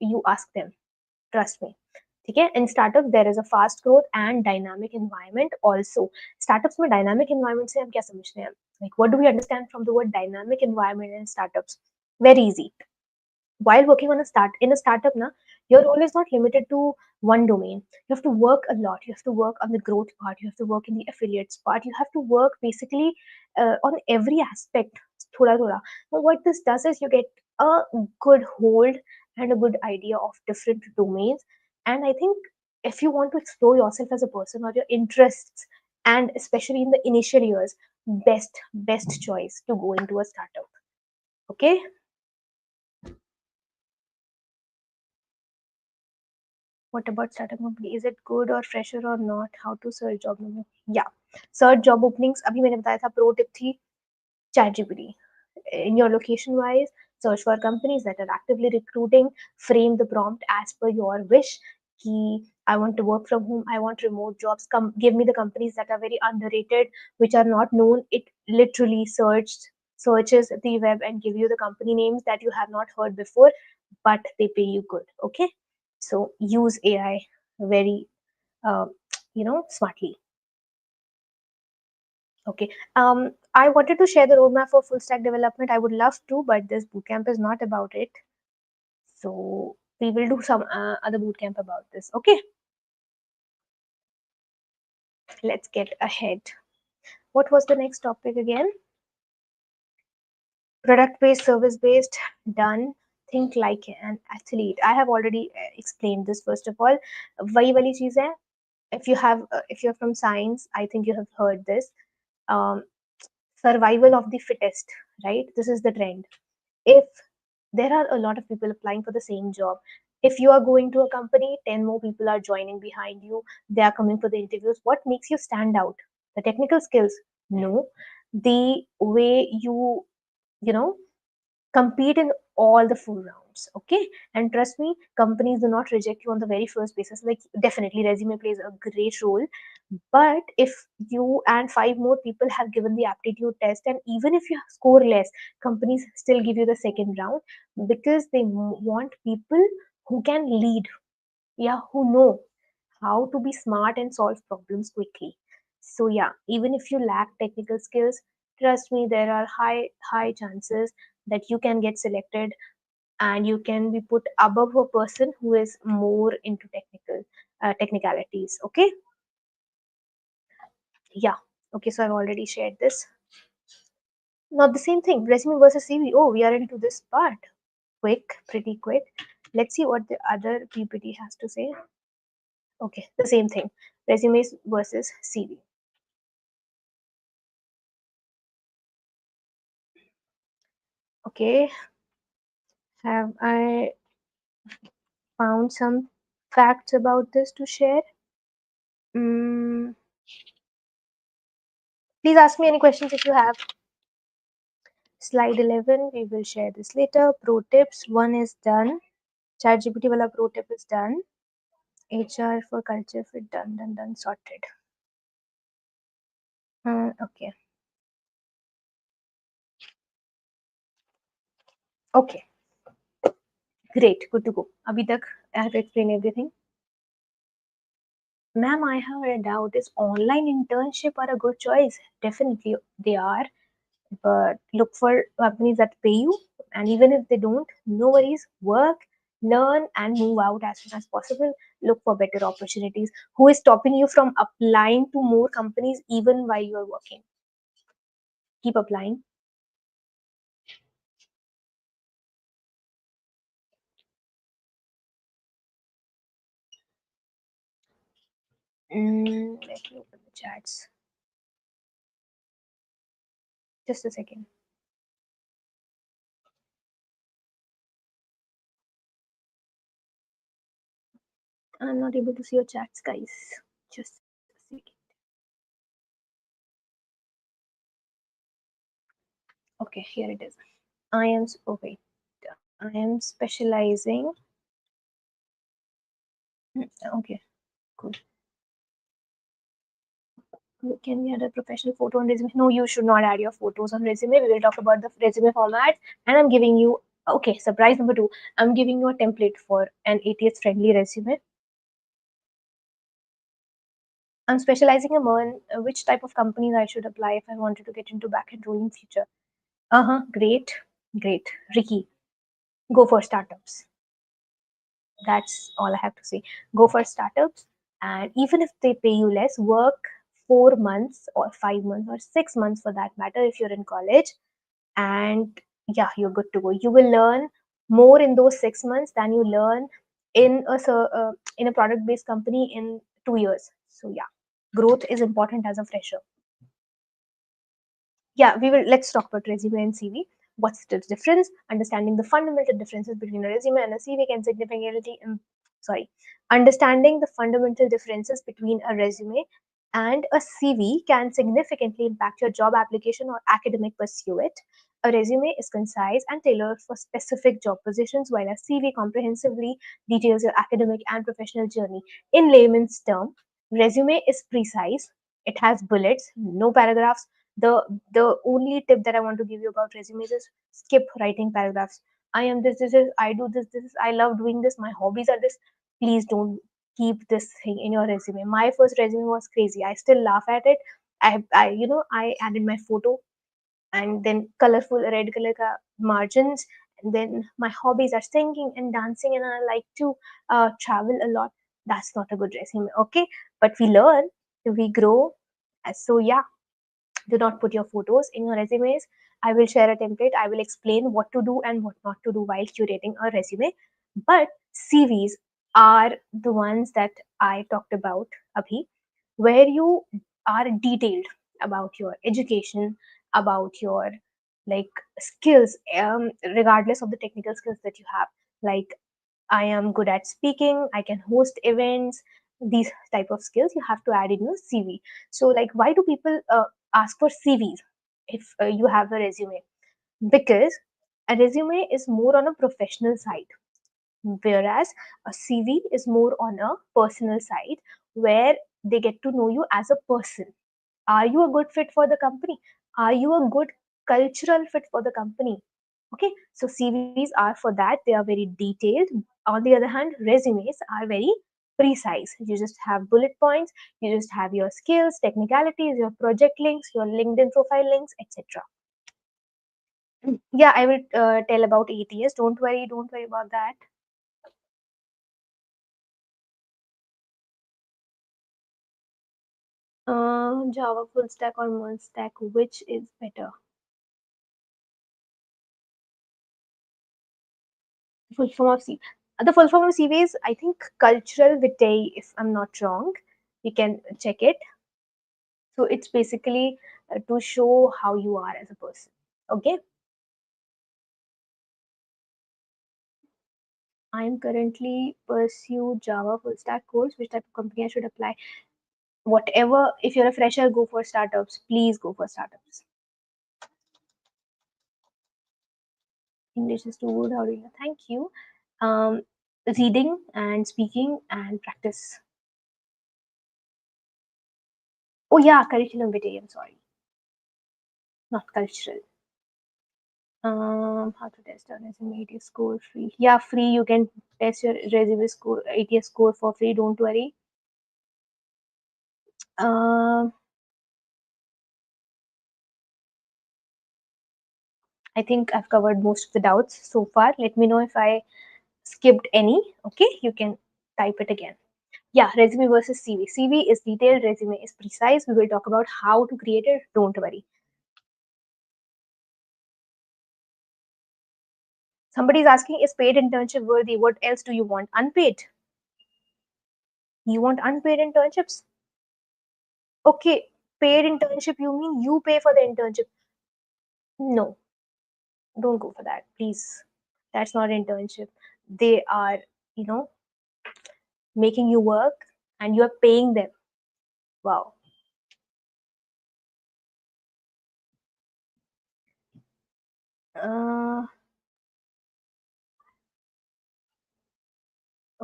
you ask them, trust me. ठीक है. In startup there is a fast growth and dynamic environment also. Startups में dynamic environment से हम क्या समझते हैं, like what do we understand from the word dynamic environment in startups? Very easy. While working on a startup na, your role is not limited to one domain. You have to work a lot, you have to work on the growth part, you have to work in the affiliates part, you have to work basically on every aspect, thoda thoda. Now what this does is you get a good hold and a good idea of different domains. And I think if you want to explore yourself as a person or your interests, and especially in the initial years, best choice to go into a startup. Okay. What about startup company? Is it good or fresher or not? How to search job number? Yeah, search job openings. अभी मैंने बताया था, pro tip थी ChatGPT. In your location wise, search for companies that are actively recruiting. Frame the prompt as per your wish. Ki I want to work from home. I want remote jobs. Come, give me the companies that are very underrated, which are not known. It literally searches the web and give you the company names that you have not heard before, but they pay you good. Okay, so use AI very uh, smartly. Okay. I wanted to share the roadmap for full stack development. I would love to, but this bootcamp is not about it. So we will do some other bootcamp about this. Okay. Let's get ahead. What was the next topic again? Product based, service based, done. Think like an athlete. I have already explained this. First of all, वही वाली चीज है. If you're from science, I think you have heard this. Um, Survival of the fittest, right? This is the trend. If there are a lot of people applying for the same job, if you are going to a company, 10 more people are joining behind you, they are coming for the interviews, what makes you stand out? The technical skills? No. The way you know compete in all the 4 rounds. Okay. And trust me, companies do not reject you on the very first basis. Like, definitely resume plays a great role, but if you and 5 more people have given the aptitude test, and even if you score less, companies still give you the second round, because they want people who can lead, yeah, who know how to be smart and solve problems quickly. So yeah, even if you lack technical skills, trust me, there are high chances that you can get selected and you can be put above a person who is more into technicalities. Okay. Yeah. Okay, so I've already shared this. Now the same thing, resume versus CV. Oh, we are into this part. Quick, pretty quick. Let's see what the other PPT has to say. Okay, the same thing, resumes versus CV. Okay, have I found some facts about this to share? Please ask me any questions if you have. Slide 11, we will share this later. Pro tips, 1 is done. ChatGPT wala pro tip is done. HR for culture fit, done, sorted. Okay. Okay. Great. Good to go. Abhi tak I have explained everything. Ma'am, I have a doubt. Is online internship are a good choice? Definitely they are. But look for companies that pay you. And even if they don't, no worries. Work, learn, and move out as soon as possible. Look for better opportunities. Who is stopping you from applying to more companies even while you are working? Keep applying. Let me open the chats. Just a second. I'm not able to see your chats, guys. Just a second. Okay, here it is. Oh wait, I am specializing. Okay, cool. Can we add a professional photo on resume? No, you should not add your photos on resume. We will talk about the resume format. And I'm giving you, okay, surprise number two. I'm giving you a template for an ATS friendly resume. I'm specializing in which type of companies I should apply if I wanted to get into backend role in future. Great, great. Ricky, go for startups. That's all I have to say. Go for startups, and even if they pay you less, work 4 months or 5 months or 6 months for that matter if you're in college, and yeah, you're good to go. You will learn more in those 6 months than you learn in a product based company in 2 years. So yeah, growth is important as a fresher. Yeah, we will. Let's talk about resume and CV. What's the difference? Understanding the fundamental differences between a resume and a CV can significantly sorry understanding the fundamental differences between a resume and a CV can significantly impact your job application or academic pursuit. A resume is concise and tailored for specific job positions, while a CV comprehensively details your academic and professional journey. In layman's term, resume is precise. It has bullets, no paragraphs. The only tip that I want to give you about resumes is skip writing paragraphs. I am this is I do this, I love doing this, my hobbies are this. Please don't keep this thing in your resume. My first resume was crazy. I still laugh at it. I added my photo and then colorful red color margins, and then my hobbies are singing and dancing, and I like to travel a lot. That's not a good resume, okay? But we learn, we grow. So yeah, do not put your photos in your resumes. I will share a template. I will explain what to do and what not to do while curating a resume. But CVs are the ones that I talked about, Abhi, where you are detailed about your education, about your like skills, regardless of the technical skills that you have. Like, I am good at speaking, I can host events, these type of skills you have to add in your CV. So like, why do people ask for CVs if you have a resume? Because a resume is more on a professional side, whereas a CV is more on a personal side, where they get to know you as a person. Are you a good fit for the company? Are you a good cultural fit for the company? Okay, so CVs are for that. They are very detailed. On the other hand, resumes are very precise. You just have bullet points, you just have your skills, technicalities, your project links, your LinkedIn profile links, etc. Yeah, I will tell about ATS. Don't worry about that. Java full stack or merge stack, which is better? Full form of CV. The full form of CV is, I think, cultural vitae, if I'm not wrong. You can check it. So it's basically to show how you are as a person. Okay. I am currently pursue Java full stack course. Which type of company I should apply? Whatever. If you're a fresher, go for startups. Please go for startups. English is too good. How do you? Thank you. Um, Reading and speaking and practice. Oh yeah, curriculum vitae. I'm sorry, not cultural. How to test a resume ATS score free? Yeah, free. You can test your resume score ATS score for free. Don't worry. Um, I think I've covered most of the doubts so far. Let me know if I skipped any. Okay, you can type it again. Yeah, resume versus CV. CV is detailed, resume is precise. We will talk about how to create it. Don't worry. Somebody is asking, is paid internship worthy? What else do you want? Unpaid. You want unpaid internships? Okay, paid internship, you mean you pay for the internship? No, don't go for that, please. That's not internship. They are, you know, making you work and you're paying them. Wow.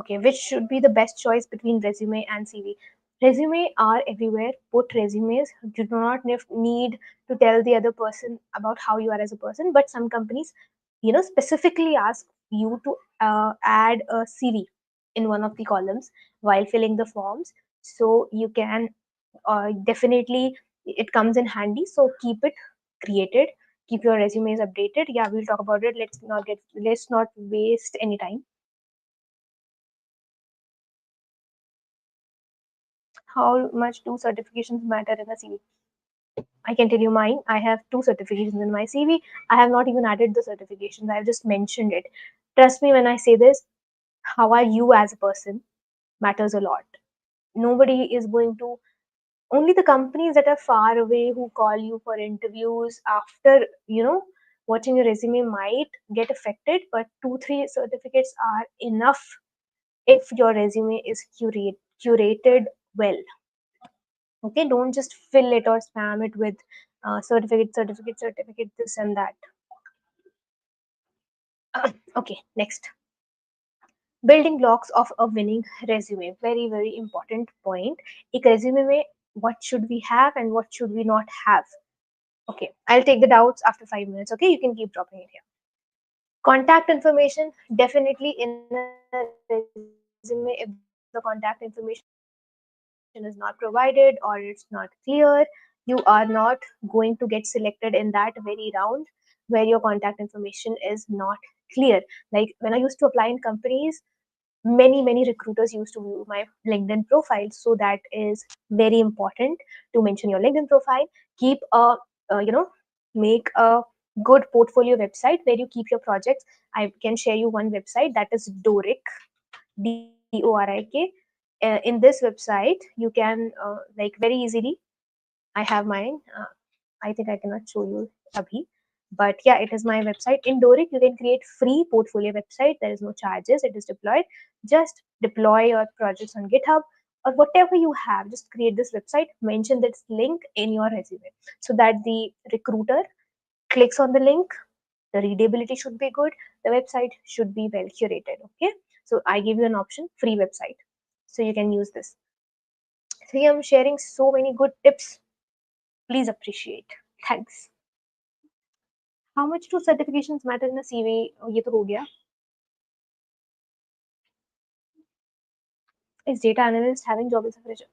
Okay, which should be the best choice between resume and CV? Resume are everywhere. Put resumes. You do not need to tell the other person about how you are as a person. But some companies, specifically ask you to add a CV in one of the columns while filling the forms. So you can definitely, it comes in handy. So keep it created. Keep your resumes updated. Yeah, we'll talk about it. Let's not waste any time. How much do certifications matter in a CV? I can tell you mine. I have two certifications in my CV. I have not even added the certifications. I've just mentioned it. Trust me when I say this, how are you as a person matters a lot. Nobody is going to, only the companies that are far away who call you for interviews after, watching your resume might get affected, but two, three certificates are enough if your resume is curated well. Okay, don't just fill it or spam it with certificate, this and that. Okay, next. Building blocks of a winning resume. Very, very important point. एक resume में what should we have and what should we not have? Okay, I'll take the doubts after 5 minutes. Okay, you can keep dropping it here. Contact information, definitely in a resume, if the contact information is not provided or it's not clear, you are not going to get selected in that very round where your contact information is not clear. Like when I used to apply in companies, many recruiters used to view my LinkedIn profile. So that is very important to mention your LinkedIn profile. Keep a make a good portfolio website where you keep your projects. I can share you one website, that is Doric, Dorik. In this website you can like very easily, I have mine. I think I cannot show you abhi, but yeah, it is my website. In Doric, you can create free portfolio website. There is no charges. It is deployed. Just deploy your projects on GitHub or whatever you have. Just create this website. Mention this link in your resume so that the recruiter clicks on the link. The readability should be good. The website should be well curated. Okay. So I give you an option, free website. So you can use this. See, I'm sharing so many good tips. Please appreciate. Thanks. How much do certifications matter in a CV? ये तो हो गया. Is data analyst having job as a fresher?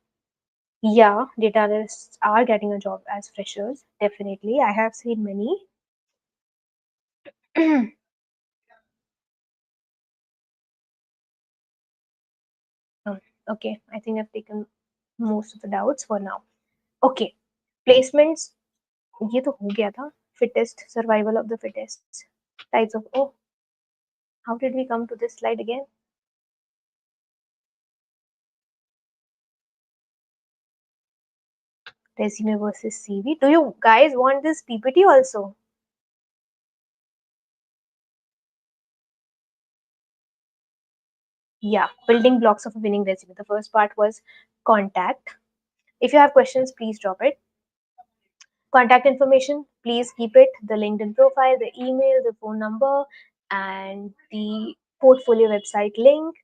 Yeah, data analysts are getting a job as freshers. Definitely, I have seen many. Okay, I think I've taken most of the doubts for now. Okay, placements. ये तो हो गया था. Fittest, survival of the fittest. Types of. Oh, how did we come to this slide again? Resume versus CV. Do you guys want this PPT also? Yeah, building blocks of a winning resume. The first part was contact. If you have questions, please drop it. Contact information, please keep it, the LinkedIn profile, the email, the phone number, and the portfolio website link.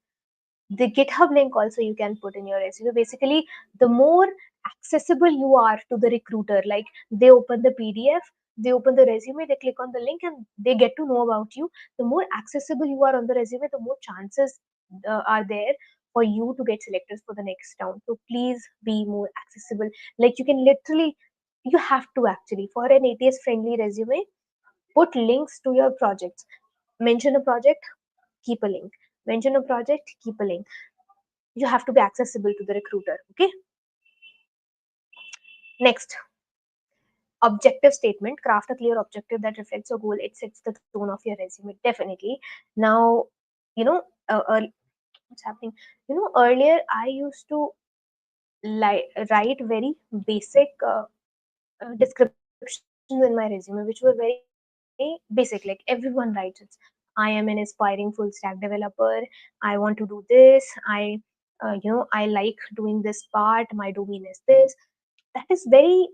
The GitHub link also you can put in your resume. Basically, the more accessible you are to the recruiter, like they open the PDF, they open the resume, they click on the link, and they get to know about you. The more accessible you are on the resume, the more chances are there for you to get selected for the next round. So please be more accessible. Like you can literally, you have to actually, for an ATS friendly resume, put links to your projects. Mention a project, keep a link. Mention a project, keep a link. You have to be accessible to the recruiter. Okay. Next, objective statement. Craft a clear objective that reflects your goal. It sets the tone of your resume. Definitely. Now, you know, what's happening? Earlier I used to write very basic descriptions in my resume, which were very basic. Like everyone writes it. I am an aspiring full stack developer. I want to do this. I like doing this part. My domain is this. That is very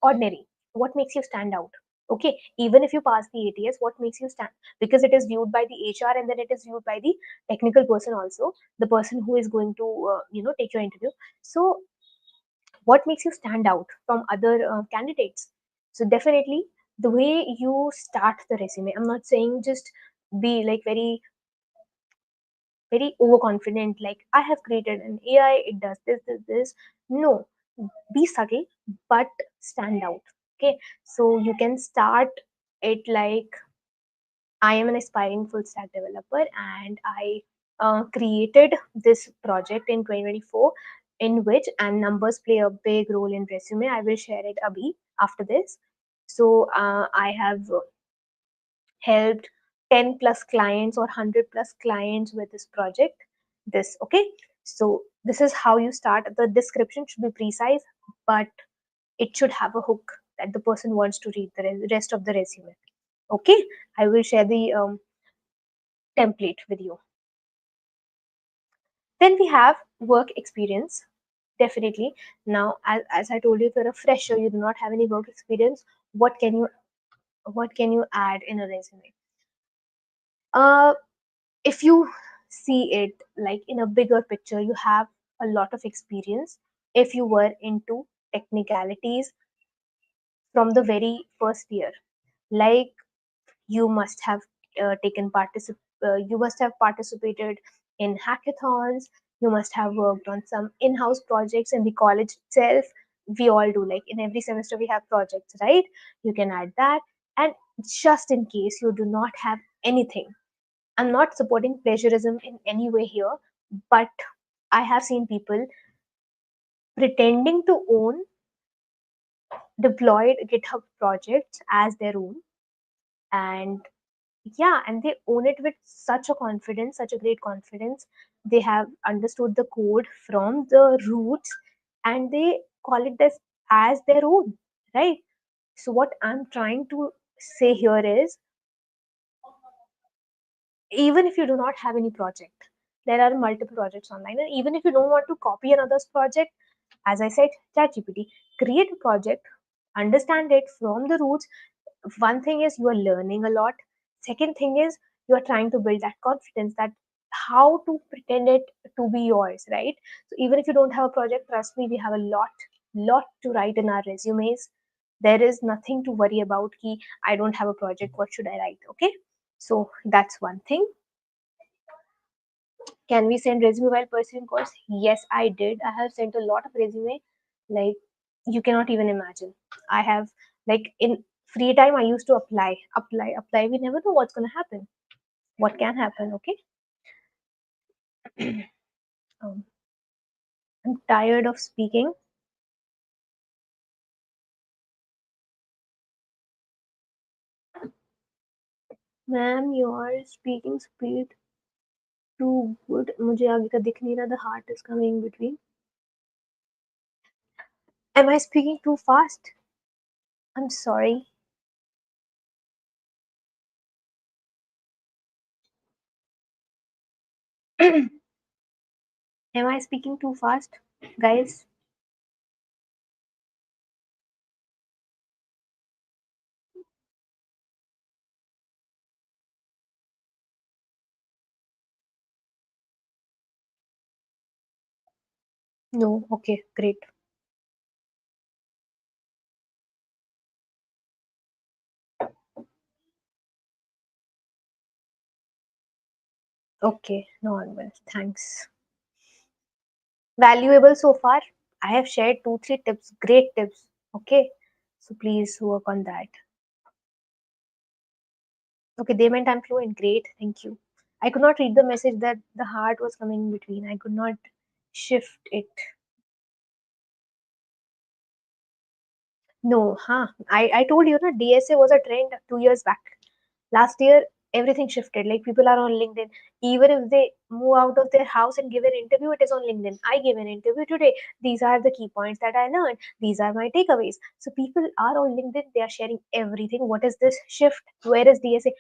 ordinary. What makes you stand out? Okay, even if you pass the ATS, what makes you stand? Because it is viewed by the HR, and then it is viewed by the technical person also, the person who is going to take your interview. So what makes you stand out from other candidates? So definitely the way you start the resume. I'm not saying just be like very overconfident, like I have created an AI, it does this. No, be subtle but stand out. Okay, so you can start it like, I am an aspiring full stack developer, and I created this project in 2024, in which, and numbers play a big role in resume. I will share it abhi after this. So I have helped 10 plus clients or 100 plus clients with this project. This, okay. So this is how you start. The description should be precise, but it should have a hook that the person wants to read the rest of the resume. Okay, I will share the template with you. Then we have work experience. Definitely. Now, as I told you, if you're a fresher, you do not have any work experience, what can you add in a resume? Uh, if you see it like in a bigger picture, you have a lot of experience. If you were into technicalities from the very first year, like you must have you must have participated in hackathons, you must have worked on some in-house projects in the college itself. We all do, like in every semester we have projects, right? You can add that. And just in case you do not have anything, I'm not supporting plagiarism in any way here, but I have seen people pretending to own deployed GitHub projects as their own, and yeah, and they own it with such a confidence, such a great confidence. They have understood the code from the roots, and they call it this as their own, right? So what I'm trying to say here is, even if you do not have any project, there are multiple projects online, and even if you don't want to copy another's project, as I said, ChatGPT, create a project, understand it from the roots. One thing is you are learning a lot. Second thing is you are trying to build that confidence, that how to pretend it to be yours, right? So even if you don't have a project, trust me, we have a lot to write in our resumes. There is nothing to worry about ki I don't have a project, what should I write? Okay, so that's one thing. Can we send resume while pursuing course? Yes, I did. I have sent a lot of resume, like you cannot even imagine. I have, like, in free time I used to apply. We never know what's going to happen, what can happen. Okay. um, I'm tired of speaking. Ma'am, your speaking speed too good. मुझे आगे का दिख नहीं रहा. The heart is coming between. Am I speaking too fast? I'm sorry. Am I speaking too fast, guys? No. Okay, great. Okay, normal. Thanks. Valuable so far. I have shared 2 3 tips, great tips. Okay, so please work on that. Okay, they meant I'm fluent. Great, thank you. I could not read the message that the heart was coming in between. I could not shift it. No, huh? I told you, na, DSA was a trend 2 years back. Last year, everything shifted. Like people are on LinkedIn. Even if they move out of their house and give an interview, it is on LinkedIn. I gave an interview today. These are the key points that I learned. These are my takeaways. So people are on LinkedIn. They are sharing everything. What is this shift? Where is DSA?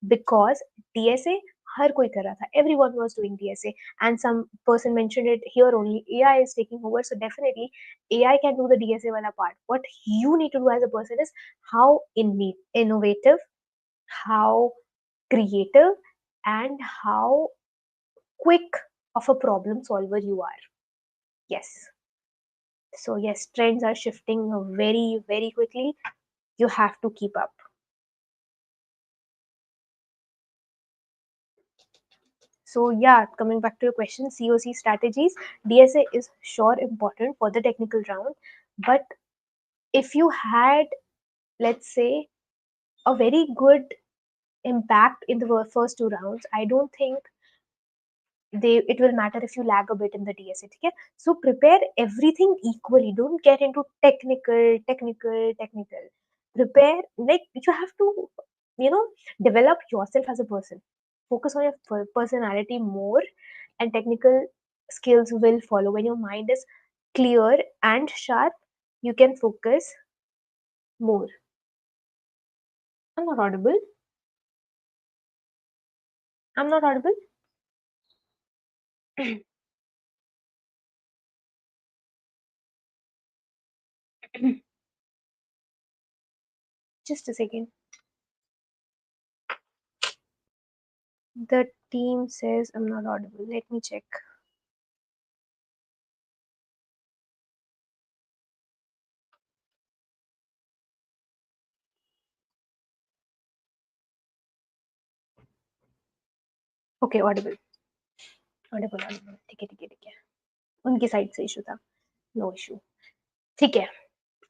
Because DSA हर कोई कर रहा था, everyone was doing DSA, and some person mentioned it here only, AI is taking over, so definitely AI can do the DSA wala part. What you need to do as a person is how innovative, how creative, and how quick of a problem solver you are. Yes. So yes, trends are shifting very, very quickly. You have to keep up. So yeah, coming back to your question, COC strategies, DSA is sure important for the technical round, but if you had, let's say, a very good impact in the first two rounds, I don't think it will matter if you lag a bit in the DSA. Okay? So prepare everything equally. Don't get into technical. Prepare, like you have to, develop yourself as a person. Focus on your personality more, and technical skills will follow. When your mind is clear and sharp, you can focus more. I'm not audible. I'm not audible. Just a second. The team says I'm not audible. Let me check. Okay, audible. Audible ठीक है उनकी side से issue था no issue ठीक है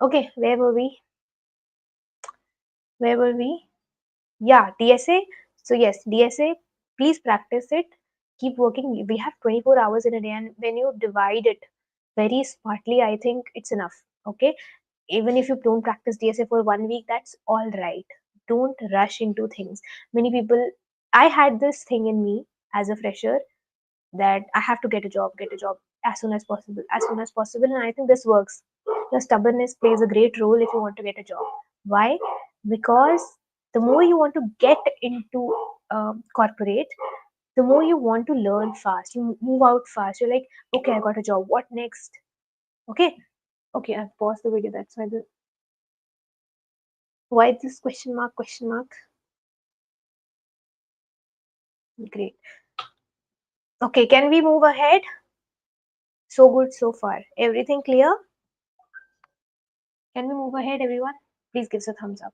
okay where were we yeah DSA so yes DSA please practice it keep working we have 24 hours in a day and when you divide it very smartly I think it's enough okay even if you don't practice DSA for 1 week that's all right don't rush into things many people I had this thing in me as a fresher that I have to get a job as soon as possible. And I think this works. Your stubbornness plays a great role if you want to get a job. Why? Because the more you want to get into corporate, the more you want to learn fast. You move out fast. You're like, okay, I got a job. What next? Okay, okay, I've paused the video. That's why why this question mark question mark. Great. Okay, can we move ahead? So good so far. Everything clear? Can we move ahead, everyone? Please give us a thumbs up.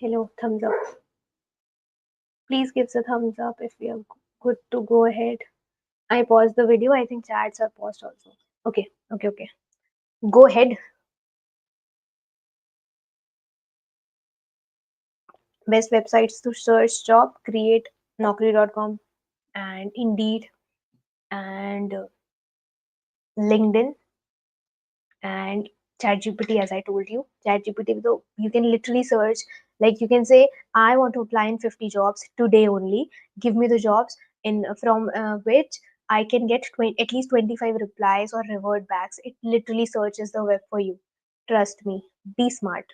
Hello, thumbs up. Please give us a thumbs up if we are good to go ahead. I paused the video. I think chats are paused also. Okay. Go ahead. Best websites to search job, create naukri.com and Indeed and LinkedIn and ChatGPT, as I told you. ChatGPT, though, you can literally search, like you can say, I want to apply in 50 jobs today only. Give me the jobs in from which I can get at least 25 replies or revert backs. It literally searches the web for you. Trust me. Be smart.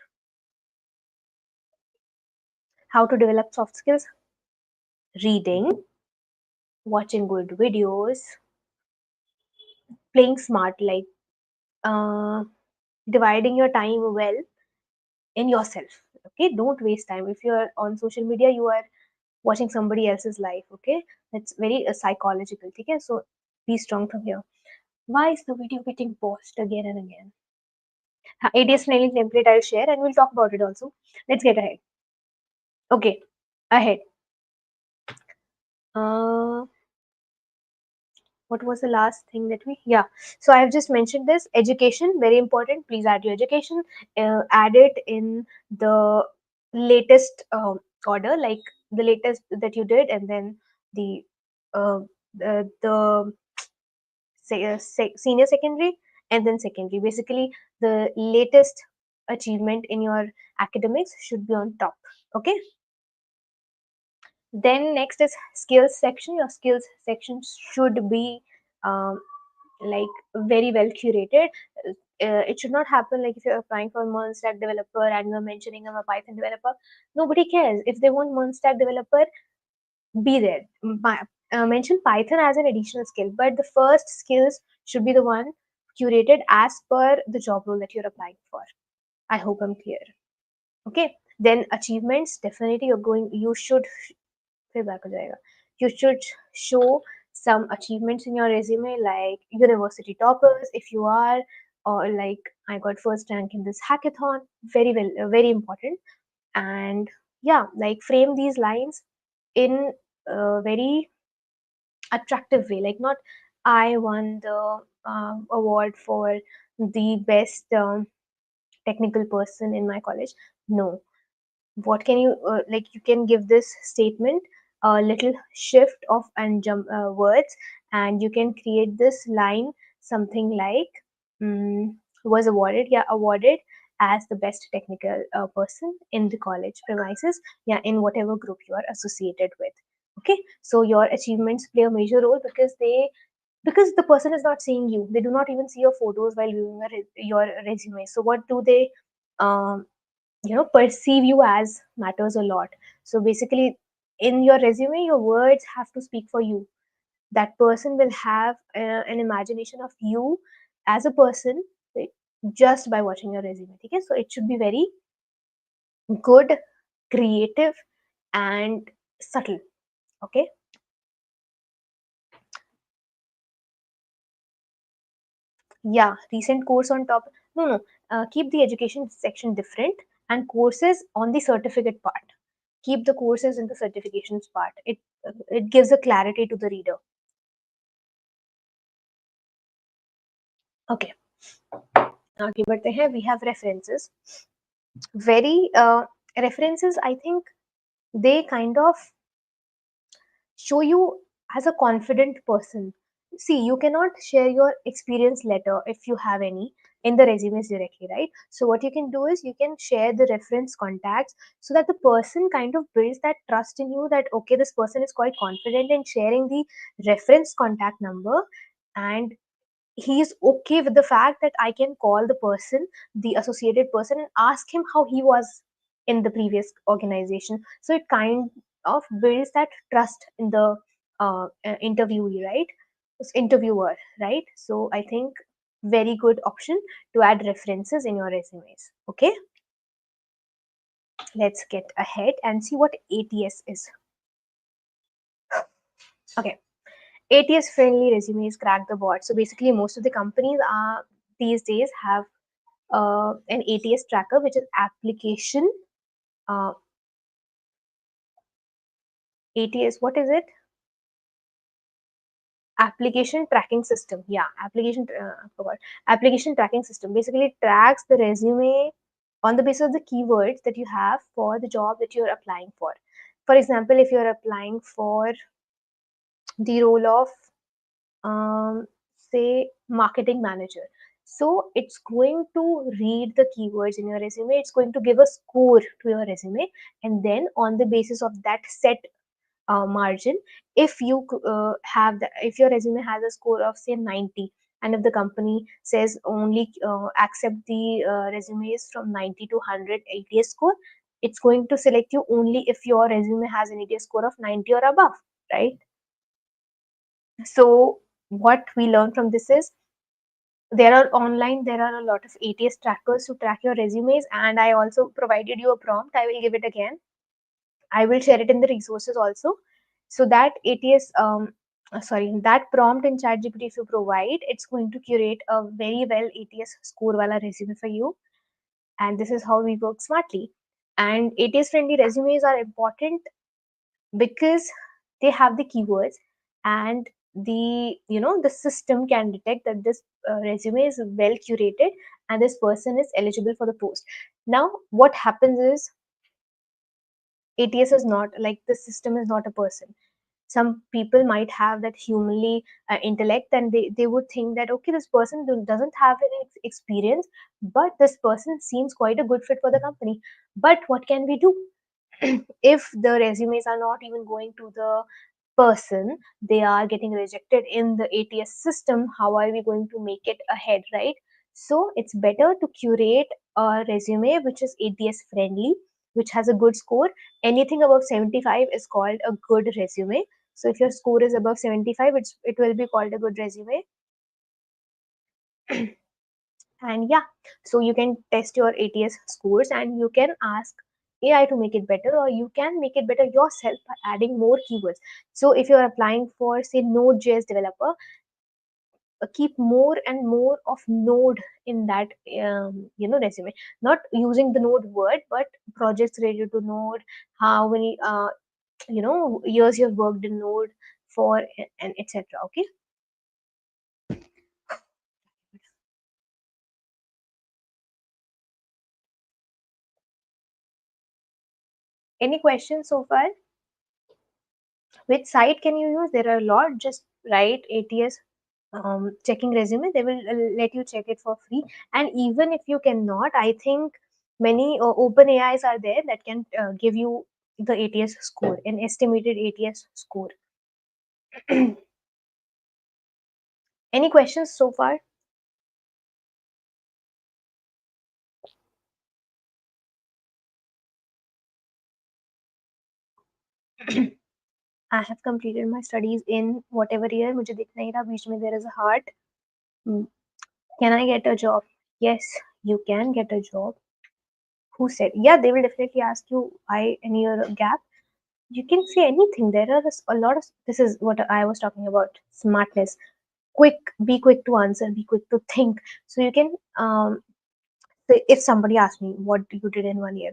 How to develop soft skills? Reading, watching good videos, playing smart, like uh, dividing your time well in yourself. Okay, don't waste time. If you're on social media, you are watching somebody else's life. Okay, that's very psychological. Okay, so be strong from here. Why is the video getting paused again and again? ADS training template I'll share and we'll talk about it also. Let's get ahead. Okay, ahead. What was the last thing that we so I have just mentioned this education, very important. Please add your education, add it in the latest order, like the latest that you did, and then the uh, the say, senior secondary and then secondary, basically the latest achievement in your academics should be on top. Okay. Then next is skills section. Your skills section should be um, like very well curated. It should not happen like if you're applying for a MERN stack developer and you're mentioning I'm a Python developer. Nobody cares. If they want MERN stack developer, be there. Mention Python as an additional skill, but the first skills should be the one curated as per the job role that you're applying for. I hope I'm clear. Okay. Then achievements, definitely you should फिर back हो जाएगा. You should show some achievements in your resume, like university toppers if you are, or like I got first rank in this hackathon. Very well, very important. And yeah, like frame these lines in a very attractive way, like not I won the award for the best technical person in my college. No, what can you like you can give this statement a little shift of and jump words, and you can create this line something like was awarded, yeah, awarded as the best technical person in the college premises, yeah, in whatever group you are associated with. Okay, so your achievements play a major role because the person is not seeing you, they do not even see your photos while viewing your resume. So what do they um, perceive you as matters a lot. So basically in your resume your words have to speak for you. That person will have an imagination of you as a person, right, just by watching your resume. Okay, so it should be very good, creative, and subtle. Okay. Yeah, recent course on top. No, keep the education section different and courses on the certificate part. Keep the courses in the certifications part. It gives a clarity to the reader. Okay, आगे बढ़ते हैं. We have references. Very references, I think they kind of show you as a confident person. See, you cannot share your experience letter if you have any in the resumes directly, right? So what you can do is you can share the reference contacts so that the person kind of builds that trust in you that okay, this person is quite confident in sharing the reference contact number, and he is okay with the fact that I can call the person, the associated person, and ask him how he was in the previous organization. So it kind of builds that trust in the interviewee, right? Interviewer, right? So I think very good option to add references in your resumes. Okay, let's get ahead and see what ATS is. Okay, ATS friendly resumes crack the board. So basically, most of the companies are these days have an ATS tracker, which is application uh, ATS. What is it? Application tracking system. Yeah, I forgot. Application tracking system. Basically, it tracks the resume on the basis of the keywords that you have for the job that you're applying for. For example, if you're applying for the role of say marketing manager, so it's going to read the keywords in your resume, it's going to give a score to your resume, and then on the basis of that set margin, if you have if your resume has a score of say 90, and if the company says only accept the resumes from 90 to 100 ATS score, it's going to select you only if your resume has an ATS score of 90 or above, right? So what we learn from this is there are a lot of ATS trackers to track your resumes, and I also provided you a prompt. I will give it again. I will share it in the resources also. So that ATS that prompt in ChatGPT, if you provide, it's going to curate a very well ATS score wala resume for you. And this is how we work smartly. And ATS friendly resumes are important because they have the keywords, and the system can detect that this resume is well curated and this person is eligible for the post. Now what happens is ATS is not like the system is not a person. Some people might have that humanly intellect, and they would think that okay, this person doesn't have any experience, but this person seems quite a good fit for the company. But what can we do? If the resumes are not even going to the person, they are getting rejected in the ATS system, how are we going to make it ahead, right? So it's better to curate a resume which is ATS friendly, which has a good score. Anything above 75 is called a good resume. So if your score is above 75, it will be called a good resume. And yeah, so you can test your ATS scores and you can ask AI to make it better, or you can make it better yourself by adding more keywords. So if you're applying for, say, Node.js developer, keep more and more of Node in that resume. Not using the Node word, but projects related to Node, how many years you've worked in Node for, and etc. Okay. Any questions so far? Which site can you use? There are a lot. Just write ATS checking resume. They will let you check it for free. And even if you cannot, I think many open AIs are there that can give you the ATS score, an estimated ATS score. Any questions so far? I have completed my studies in whatever year. मुझे दिख नहीं रहा बीच में. There is a heart. Can I get a job? Yes, you can get a job. Who said? Yeah, they will definitely ask you why any year gap. You can say anything. There are a lot of, this is what I was talking about, smartness. Quick, be quick to answer, be quick to think. So you can say, if somebody asks me what you did in 1 year,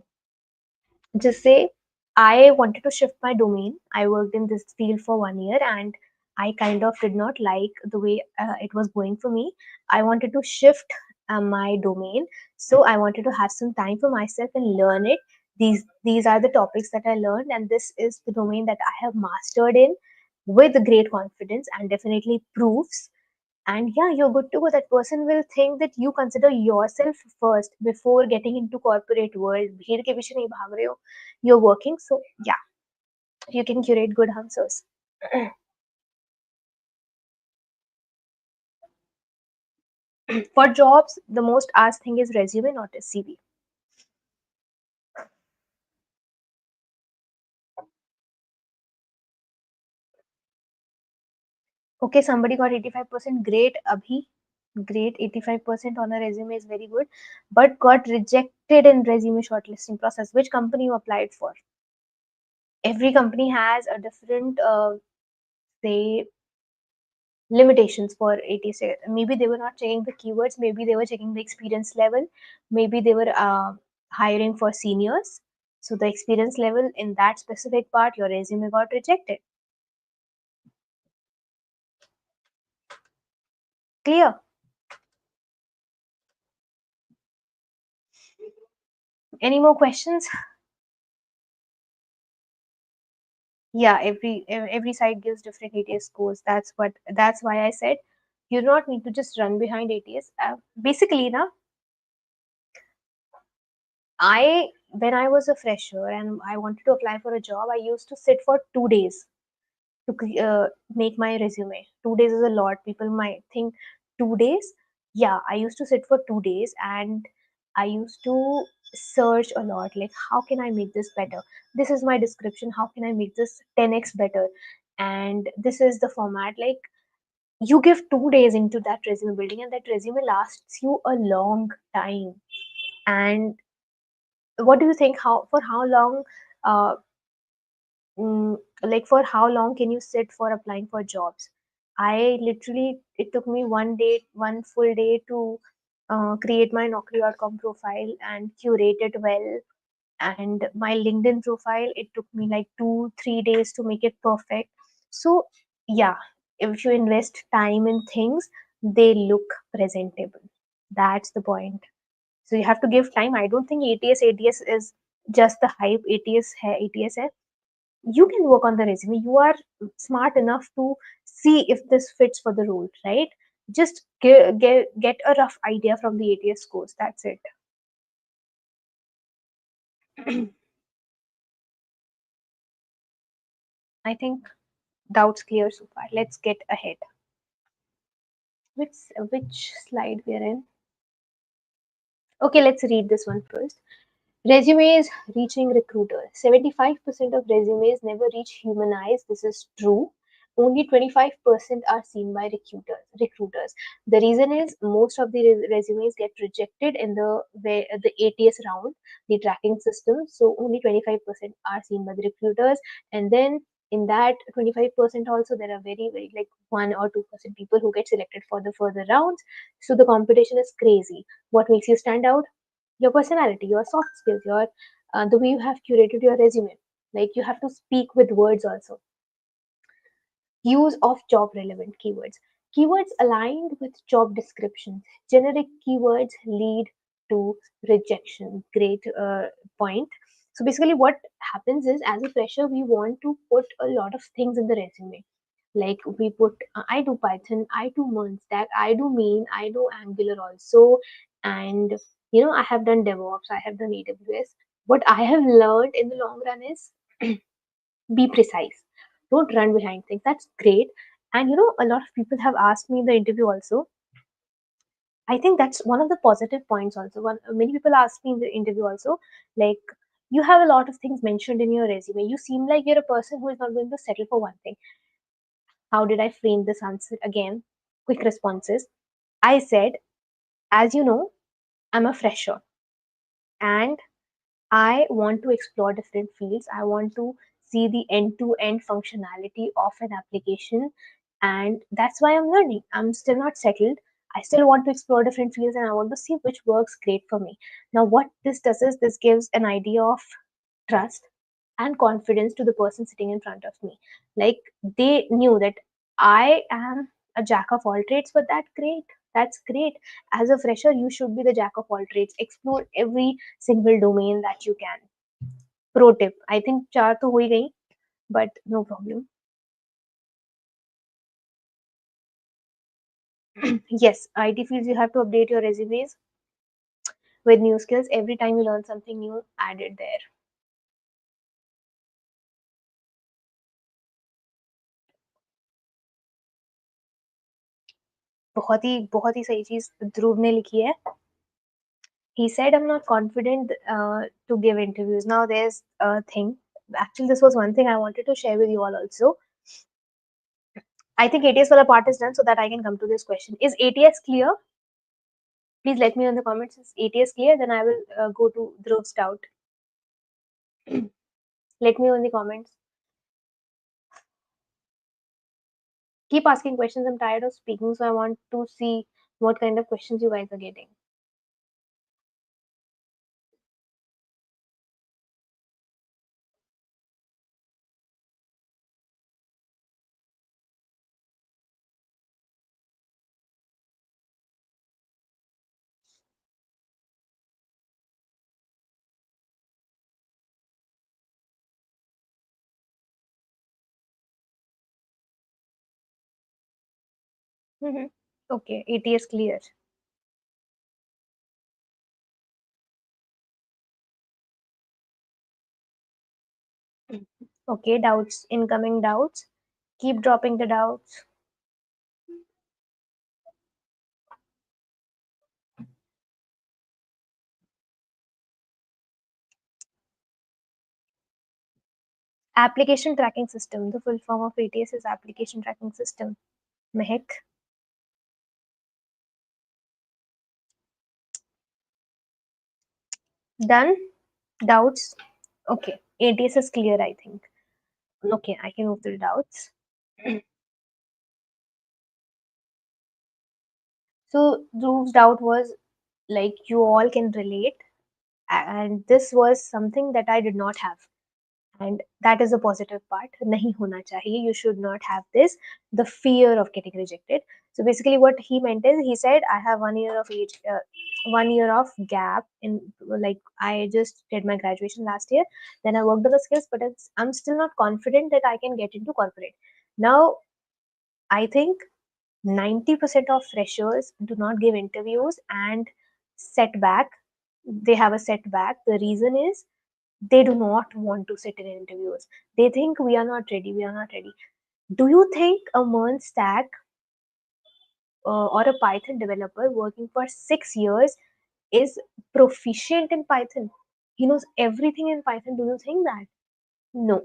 just say, I wanted to shift my domain. I worked in this field for 1 year and I kind of did not like the way it was going for me. I wanted to shift my domain. So I wanted to have some time for myself and learn it. These are the topics that I learned, and this is the domain that I have mastered in with great confidence and definitely proofs. And yeah, you're good to go. That person will think that you consider yourself first before getting into corporate world. भीड़ के पीछे नहीं भाग रहे हो. You're working. So yeah, you can curate good answers. For jobs, the most asked thing is resume, not a CV. Okay, somebody got 85%. Great, Abhi. Great, 85% on a resume is very good. But got rejected in resume shortlisting process. Which company you applied for? Every company has a different, say, limitations for ATS. Maybe they were not checking the keywords. Maybe they were checking the experience level. Maybe they were hiring for seniors. So the experience level in that specific part, your resume got rejected. Clear? Any more questions? Yeah, every site gives different ATS scores. That's why I said you do not need to just run behind ATS. Basically, now when I was a fresher and I wanted to apply for a job, I used to sit for 2 days to make my resume. 2 days is a lot. People might think 2 days. Yeah, I used to sit for 2 days and I used to search a lot. Like, how can I make this better? This is my description. How can I make this 10x better? And this is the format. Like, you give 2 days into that resume building, and that resume lasts you a long time. And what do you think? How long? Uh, like, for how long can you sit for applying for jobs? It took me 1 day, one full day to create my Naukri.com profile and curate it well. And my LinkedIn profile, it took me like 2-3 days to make it perfect. So yeah, if you invest time in things, they look presentable. That's the point. So you have to give time. I don't think ATS is just the hype. ATS है, ATS है. you can work on the resume. You are smart enough to see if this fits for the role, right? Just get a rough idea from the ATS scores. That's it. I think doubts clear so far. Let's get ahead. Which slide we are in? Okay, let's read this one first. Resumes reaching recruiters. 75% of resumes never reach human eyes. This is true. Only 25% are seen by recruiters. The reason is most of the resumes get rejected in the ATS round, the tracking system. So only 25% are seen by the recruiters, and then in that 25% also there are very like 1 or 2% people who get selected for the further rounds. So the competition is crazy. What makes you stand out? Your personality, your soft skills, your the way you have curated your resume. Like you have to speak with words also. Use of job relevant keywords. Keywords aligned with job descriptions. Generic keywords lead to rejection. Great point. So basically, what happens is, as a fresher, we want to put a lot of things in the resume. Like we put, I do Python, I do Stack, I do Mean, I do Angular also, and I have done DevOps, I have done AWS. What I have learned in the long run is be precise. Don't run behind things. That's great. And a lot of people have asked me in the interview also. I think that's one of the positive points also. Many people ask me in the interview also, like, you have a lot of things mentioned in your resume. You seem like you're a person who is not going to settle for one thing. How did I frame this answer? Again, quick responses. I said, as you know, I'm a fresher and I want to explore different fields. I want to see the end to end functionality of an application. And that's why I'm learning. I'm still not settled. I still want to explore different fields and I want to see which works great for me. Now, what this does is this gives an idea of trust and confidence to the person sitting in front of me. Like they knew that I am a jack of all trades, but that's great. As a fresher, you should be the jack of all trades. Explore every single domain that you can. Pro tip. I think चार तो हो ही गई, but no problem. Yes, IT fields you have to update your resumes with new skills. Every time you learn something new, add it there. बहुत ही सही चीज ध्रुव ने लिखी है. He said, I'm not confident to give interviews. Now there's a thing. Actually, this was one thing I wanted to share with you all also. I think ATS wala part is done so that I can come to this question. Is ATS clear? Please let me know in the comments. Is ATS clear? Then I will go to Dhruv's doubt. Let me know in the comments. Keep asking questions. I'm tired of speaking, so I want to see what kind of questions you guys are getting. Okay, ATS clear. Okay, doubts, incoming doubts. Keep dropping the doubts. Application tracking system. The full form of ATS is application tracking system. Mehek. Done. Doubts. Okay. ATS is clear, I think. Okay, I can move to the doubts. So Dhruv's doubt was like you all can relate, and this was something that I did not have. And that is a positive part. Nahi hona chahiye. You should not have this, the fear of getting rejected. So basically, what he meant is he said, I have 1 year of age. 1 year of gap in, like, I just did my graduation last year, then I worked on the skills, but I'm still not confident that I can get into corporate. Now I think 90% of freshers do not give interviews, and setback, they have a setback. The reason is they do not want to sit in interviews. They think we are not ready, we are not ready. Do you think a MERN stack or a Python developer working for 6 years is proficient in Python? He knows everything in Python. Do you think that? No.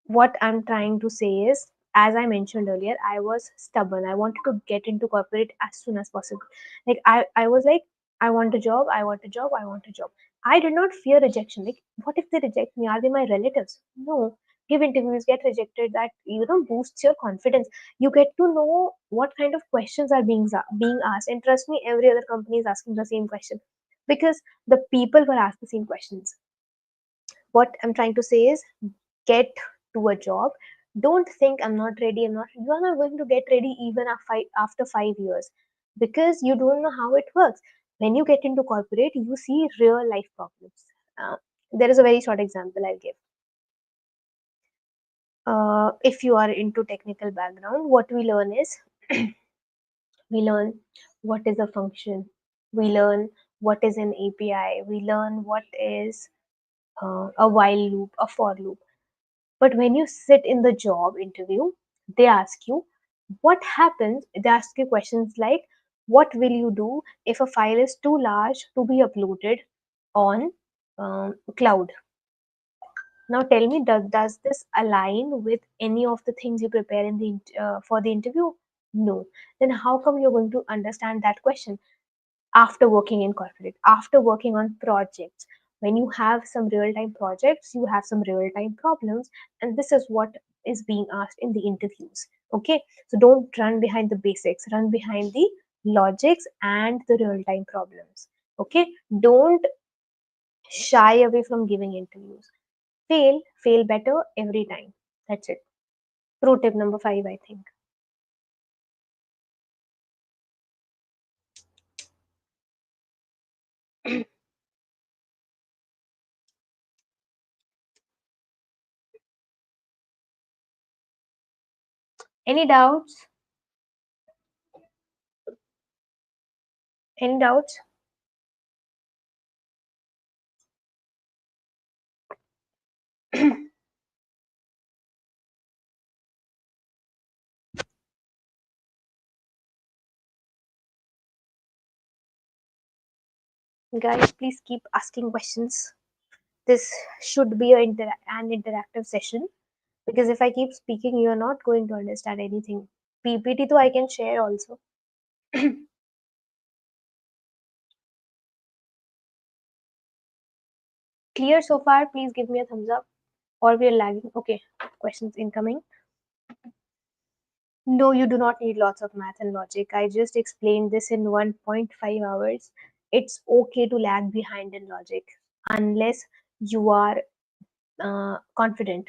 What I'm trying to say is, as I mentioned earlier, I was stubborn. I wanted to get into corporate as soon as possible. Like I was like, I want a job, I want a job, I want a job. I did not fear rejection. Like, what if they reject me? Are they my relatives? No. Give interviews, get rejected. That, boosts your confidence. You get to know what kind of questions are being asked. And trust me, every other company is asking the same question, because the people will ask the same questions. What I'm trying to say is, get to a job. Don't think I'm not ready, I'm not, you are not going to get ready even after 5 years, because you don't know how it works. When you get into corporate, you see real life problems. There is a very short example I'll give. If you are into technical background, what we learn is, we learn what is a function, we learn what is an API, we learn what is a while loop, a for loop. But when you sit in the job interview, they ask you what happens. They ask you questions like, what will you do if a file is too large to be uploaded on cloud? Now tell me, does this align with any of the things you prepare in for the interview? No. Then how come you're going to understand that question? After working in corporate, after working on projects. When you have some real time projects, you have some real time problems, and this is what is being asked in the interviews. Okay, so don't run behind the basics, run behind the logics and the real time problems. Okay, don't shy away from giving interviews. Fail better every time. That's it. Pro tip number 5, I think. Any doubts? Any doubts? Guys, please keep asking questions. This should be an interactive session, because if I keep speaking, you're not going to understand anything. PPT though I can share also. Clear so far? Please give me a thumbs up, or we're lagging. Okay, questions incoming. No, you do not need lots of math and logic. I just explained this in 1.5 hours. It's okay to lag behind in logic unless you are confident.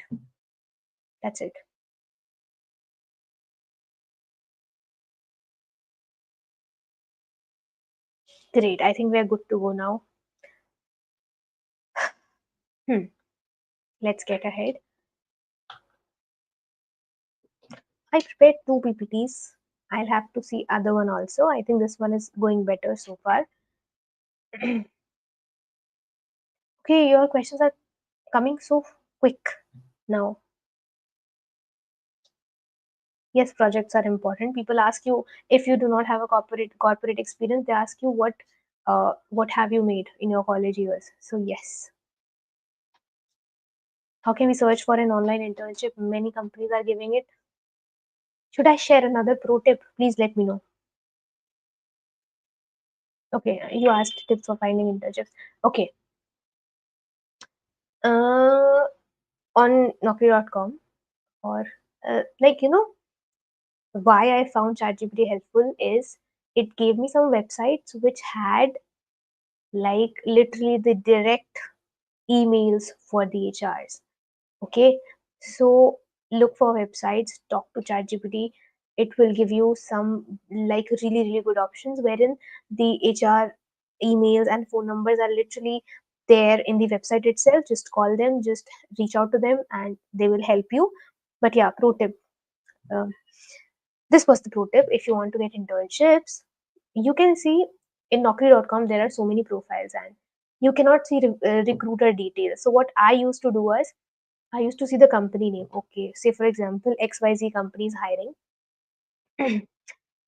That's it. Great. I think we're good to go now. Let's get ahead. I prepared 2 PPTs. I'll have to see other one also. I think this one is going better so far. Okay, your questions are coming so quick now. Yes, projects are important. People ask you, if you do not have a corporate experience, they ask you what have you made in your college years. So yes. How can we search for an online internship? Many companies are giving it. Should I share another pro tip? Please let me know. Okay, you asked tips for finding internships. Okay. On Naukri.com, or like, why I found ChatGPT helpful is, it gave me some websites which had like literally the direct emails for the HRs. Okay, so look for websites, talk to ChatGPT. it will give you some like really really good options wherein the HR emails and phone numbers are literally there in the website itself. Just call them, just reach out to them, and they will help you. But yeah, pro tip. Um, this was the pro tip. If you want to get internships, you can see in Naukri.com there are so many profiles and you cannot see recruiter details. So what I used to do was I used to see the company name. Okay, say for example XYZ company is hiring.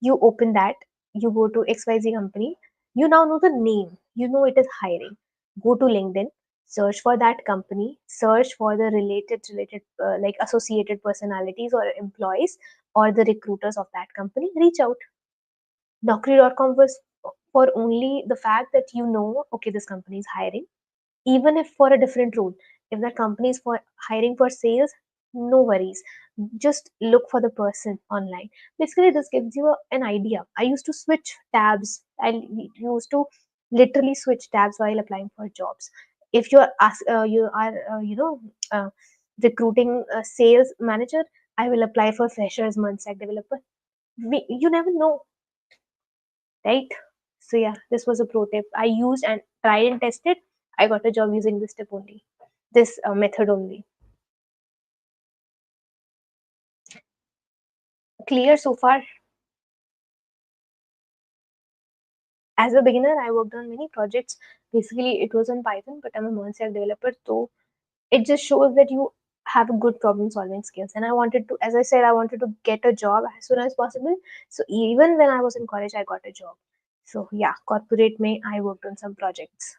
You open that, you go to XYZ company, you now know the name, you know it is hiring. Go to LinkedIn, search for that company, search for the related like associated personalities or employees or the recruiters of that company, reach out. Naukri.com was for only the fact that you know, okay, this company is hiring, even if for a different role. If that company is for hiring for sales, no worries, just look for the person online. Basically this gives you an idea. I used to switch tabs, I used to literally switch tabs while applying for jobs. If you are uh, recruiting a sales manager, I will apply for freshers month developer. You never know, right? So yeah, this was a pro tip I used and tried and tested. I got a job using this tip only, this method only. Clear so far? As a beginner, I worked on many projects. Basically, it was on Python, but I'm a non-self developer, so it just shows that you have a good problem solving skills. And I wanted to, as I said, I wanted to get a job as soon as possible. So even when I was in college, I got a job. So yeah, corporate May, I worked on some projects.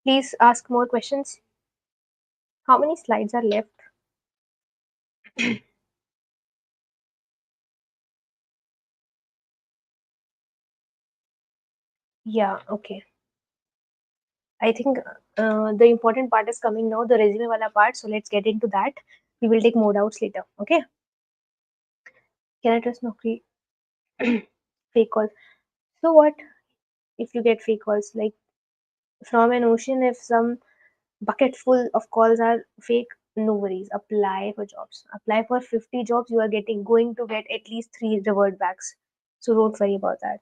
Please ask more questions. How many slides are left? Yeah, okay. I think the important part is coming now, the resume wala part. So let's get into that. We will take more doubts later. Okay. Can I trust Naukri? Fake calls. So what if you get fake calls? Like from an ocean, if some bucket full of calls are fake, no worries. Apply for jobs. Apply for 50 jobs. You are going to get at least 3 revert backs. So don't worry about that.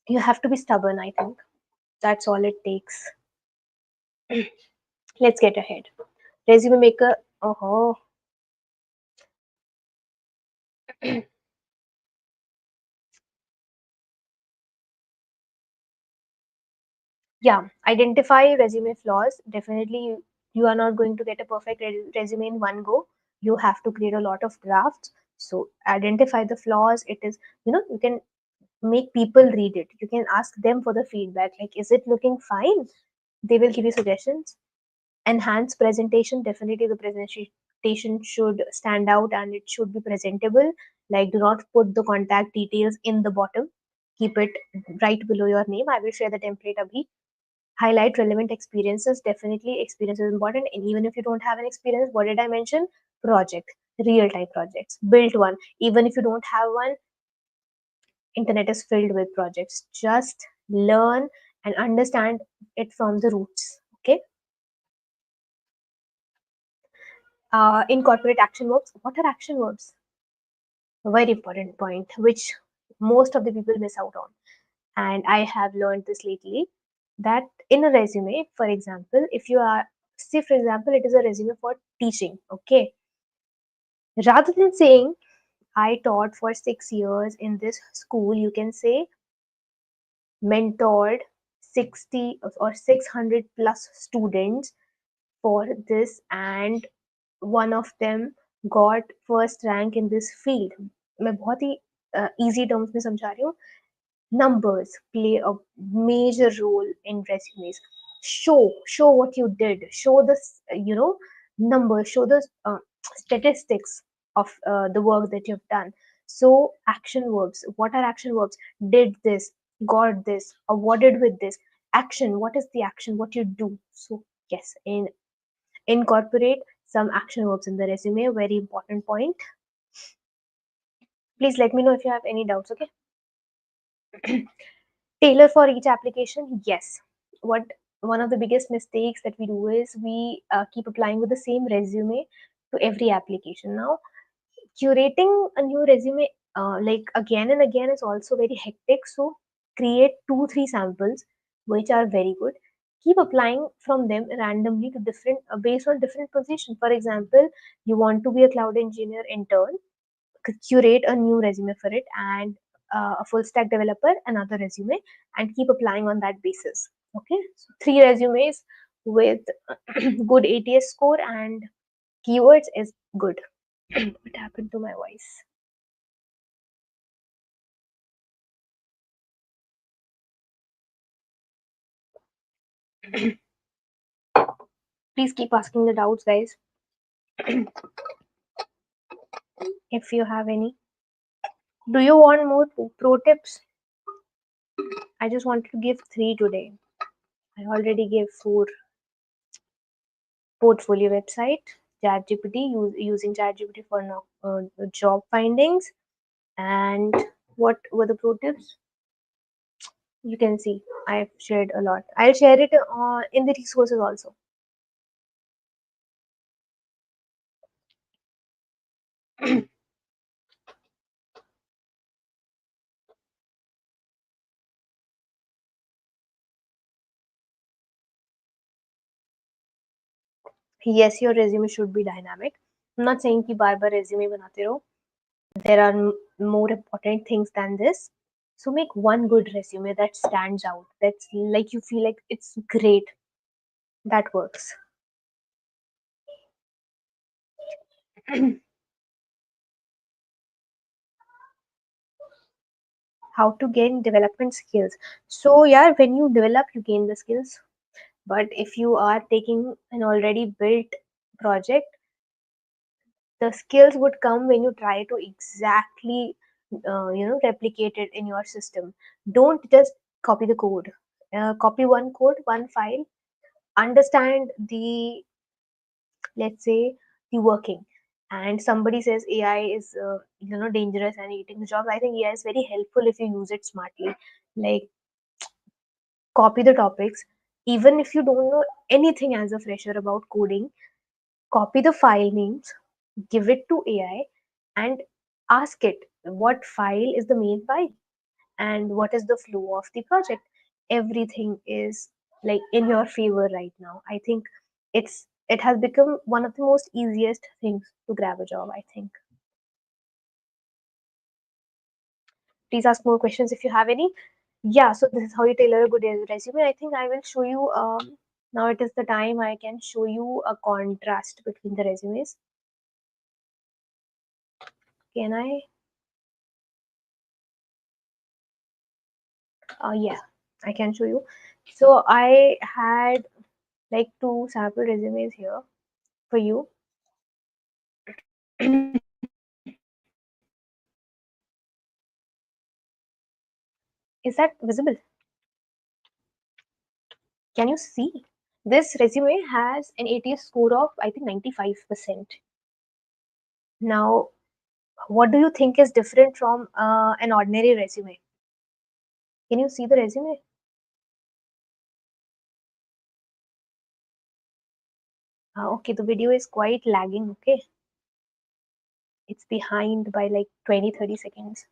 You have to be stubborn, I think. That's all it takes. Let's get ahead. Resume maker. Oh, yeah, identify resume flaws. Definitely, you are not going to get a perfect resume in one go. You have to create a lot of drafts. So identify the flaws. It is, you can make people read it. You can ask them for the feedback. Like, is it looking fine? They will give you suggestions. Enhance presentation. Definitely, the presentation should stand out and it should be presentable. Like, do not put the contact details in the bottom. Keep it right below your name. I will share the template abhi. Highlight relevant experiences. Definitely experience is important, and even if you don't have an experience, what did I mention? Project, real time projects, build one. Even if you don't have one, internet is filled with projects. Just learn and understand it from the roots. Okay. Incorporate action verbs. What are action verbs? A very important point which most of the people miss out on, and I have learned this lately, that in a resume, for example, if you are, say for example, it is a resume for teaching. Okay, rather than saying I taught for 6 years in this school, you can say mentored 60 or 600 plus students for this, and one of them got first rank in this field. मैं बहुत ही easy terms में समझा रही हूँ. Numbers play a major role in resumes. Show what you did. Show the numbers. Show the statistics of the work that you've done. So action verbs. What are action verbs? Did this, got this, awarded with this. Action. What is the action? What you do? So yes, incorporate some action verbs in the resume. Very important point. Please let me know if you have any doubts. Okay. Tailor for each application, yes. What one of the biggest mistakes that we do is we keep applying with the same resume to every application. Now, curating a new resume like again and again is also very hectic. So create 2 3 samples which are very good. Keep applying from them randomly to different based on different position. For example, you want to be a cloud engineer intern, curate a new resume for it, and a full stack developer another resume, and keep applying on that basis. Okay, so 3 resumes with good ATS score and keywords is good. What happened to my voice? Please keep asking the doubts, guys, if you have any. Do you want more pro tips? I just wanted to give 3 today. I already gave 4. Portfolio website, ChatGPT, using ChatGPT for job findings, and what were the pro tips? You can see I've shared a lot. I'll share it in the resources also. Yes, your resume should be dynamic. I'm not saying कि बार बार resume बनाते रहो. There are more important things than this. So make one good resume that stands out. That's like you feel like it's great. That works. How to gain development skills. So yeah, when you develop, you gain the skills. But if you are taking an already built project, the skills would come when you try to exactly replicate it in your system. Don't just copy the code. Copy one code, one file, understand the, let's say, the working. And somebody says AI is dangerous and eating the jobs. I think AI is very helpful if you use it smartly. Like, copy the topics. Even if you don't know anything as a fresher about coding, copy the file names, give it to AI, and ask it what file is the main file and what is the flow of the project. Everything is like in your favor right now. I think it has become one of the most easiest things to grab a job, I think. Please ask more questions if you have any. Yeah, so this is how you tailor a good resume. I think I will show you now it is the time I can show you a contrast between the resumes. Can I? Yeah, I can show you. So I had like 2 sample resumes here for you. Is that visible? Can you see? This resume has an ATS score of I think 95%. Now, what do you think is different from an ordinary resume? Can you see the resume? Okay, the video is quite lagging. Okay, it's behind by like 20 30 seconds.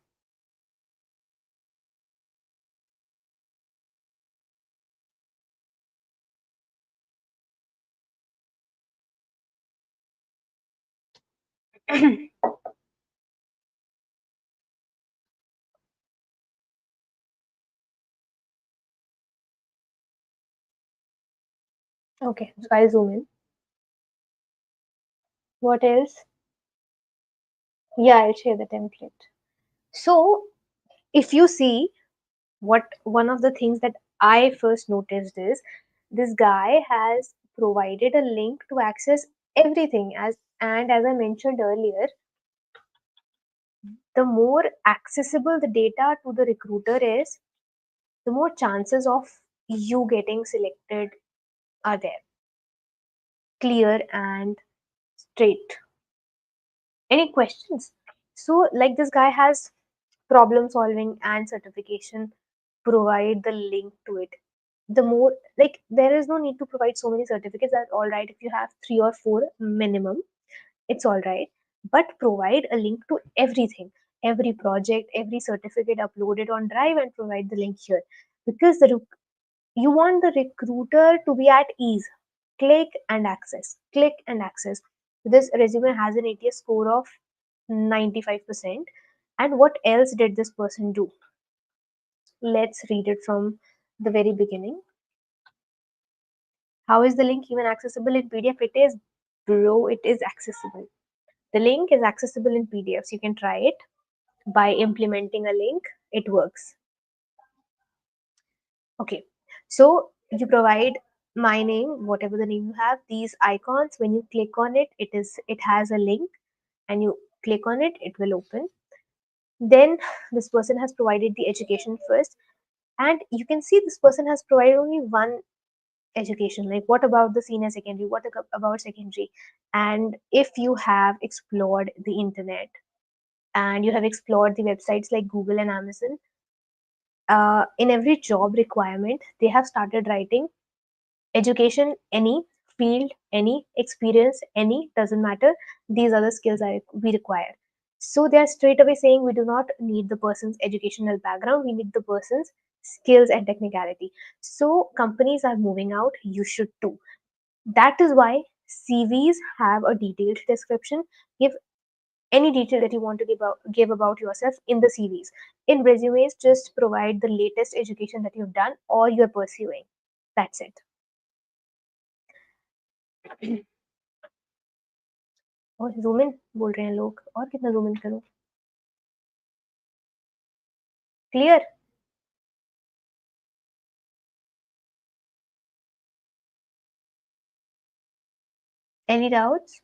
Okay, so I'll zoom in. What else? Yeah, I'll share the template. So if you see, what one of the things that I first noticed is this guy has provided a link to access everything. As I mentioned earlier, the more accessible the data to the recruiter is, the more chances of you getting selected are there. Clear and straight. Any questions? So like this guy has problem solving and certification provide the link to it. The more, like, there is no need to provide so many certificates. That's all right if you have 3 or 4 minimum, it's all right. But provide a link to everything, every project, every certificate, upload it on Drive and provide the link here, because you want the recruiter to be at ease. Click and access, click and access. This resume has an ATS score of 95%. And what else did this person do? Let's read it from the very beginning. How is the link even accessible in PDF? It is, bro, it is accessible. The link is accessible in PDFs. You can try it by implementing a link. It works. Okay, so you provide my name, whatever the name you have, these icons. When you click on it, it has a link, and you click on it, it will open. Then this person has provided the education first, and you can see this person has provided only one education. Like, what about the senior secondary, what about secondary? And if you have explored the internet and you have explored the websites like Google and Amazon, in every job requirement they have started writing education, any field, any experience, any, doesn't matter, these are the skills we require. So they are straight away saying we do not need the person's educational background, we need the person's skills and technicality. So companies are moving out, you should too. That is why CVs have a detailed description. Give any detail that you want to give about yourself in the CVs. In resumes, just provide the latest education that you've done or you're pursuing. That's it. और zoom in बोल रहे हैं लोग, और कितना zoom in करूं? Clear? Any doubts?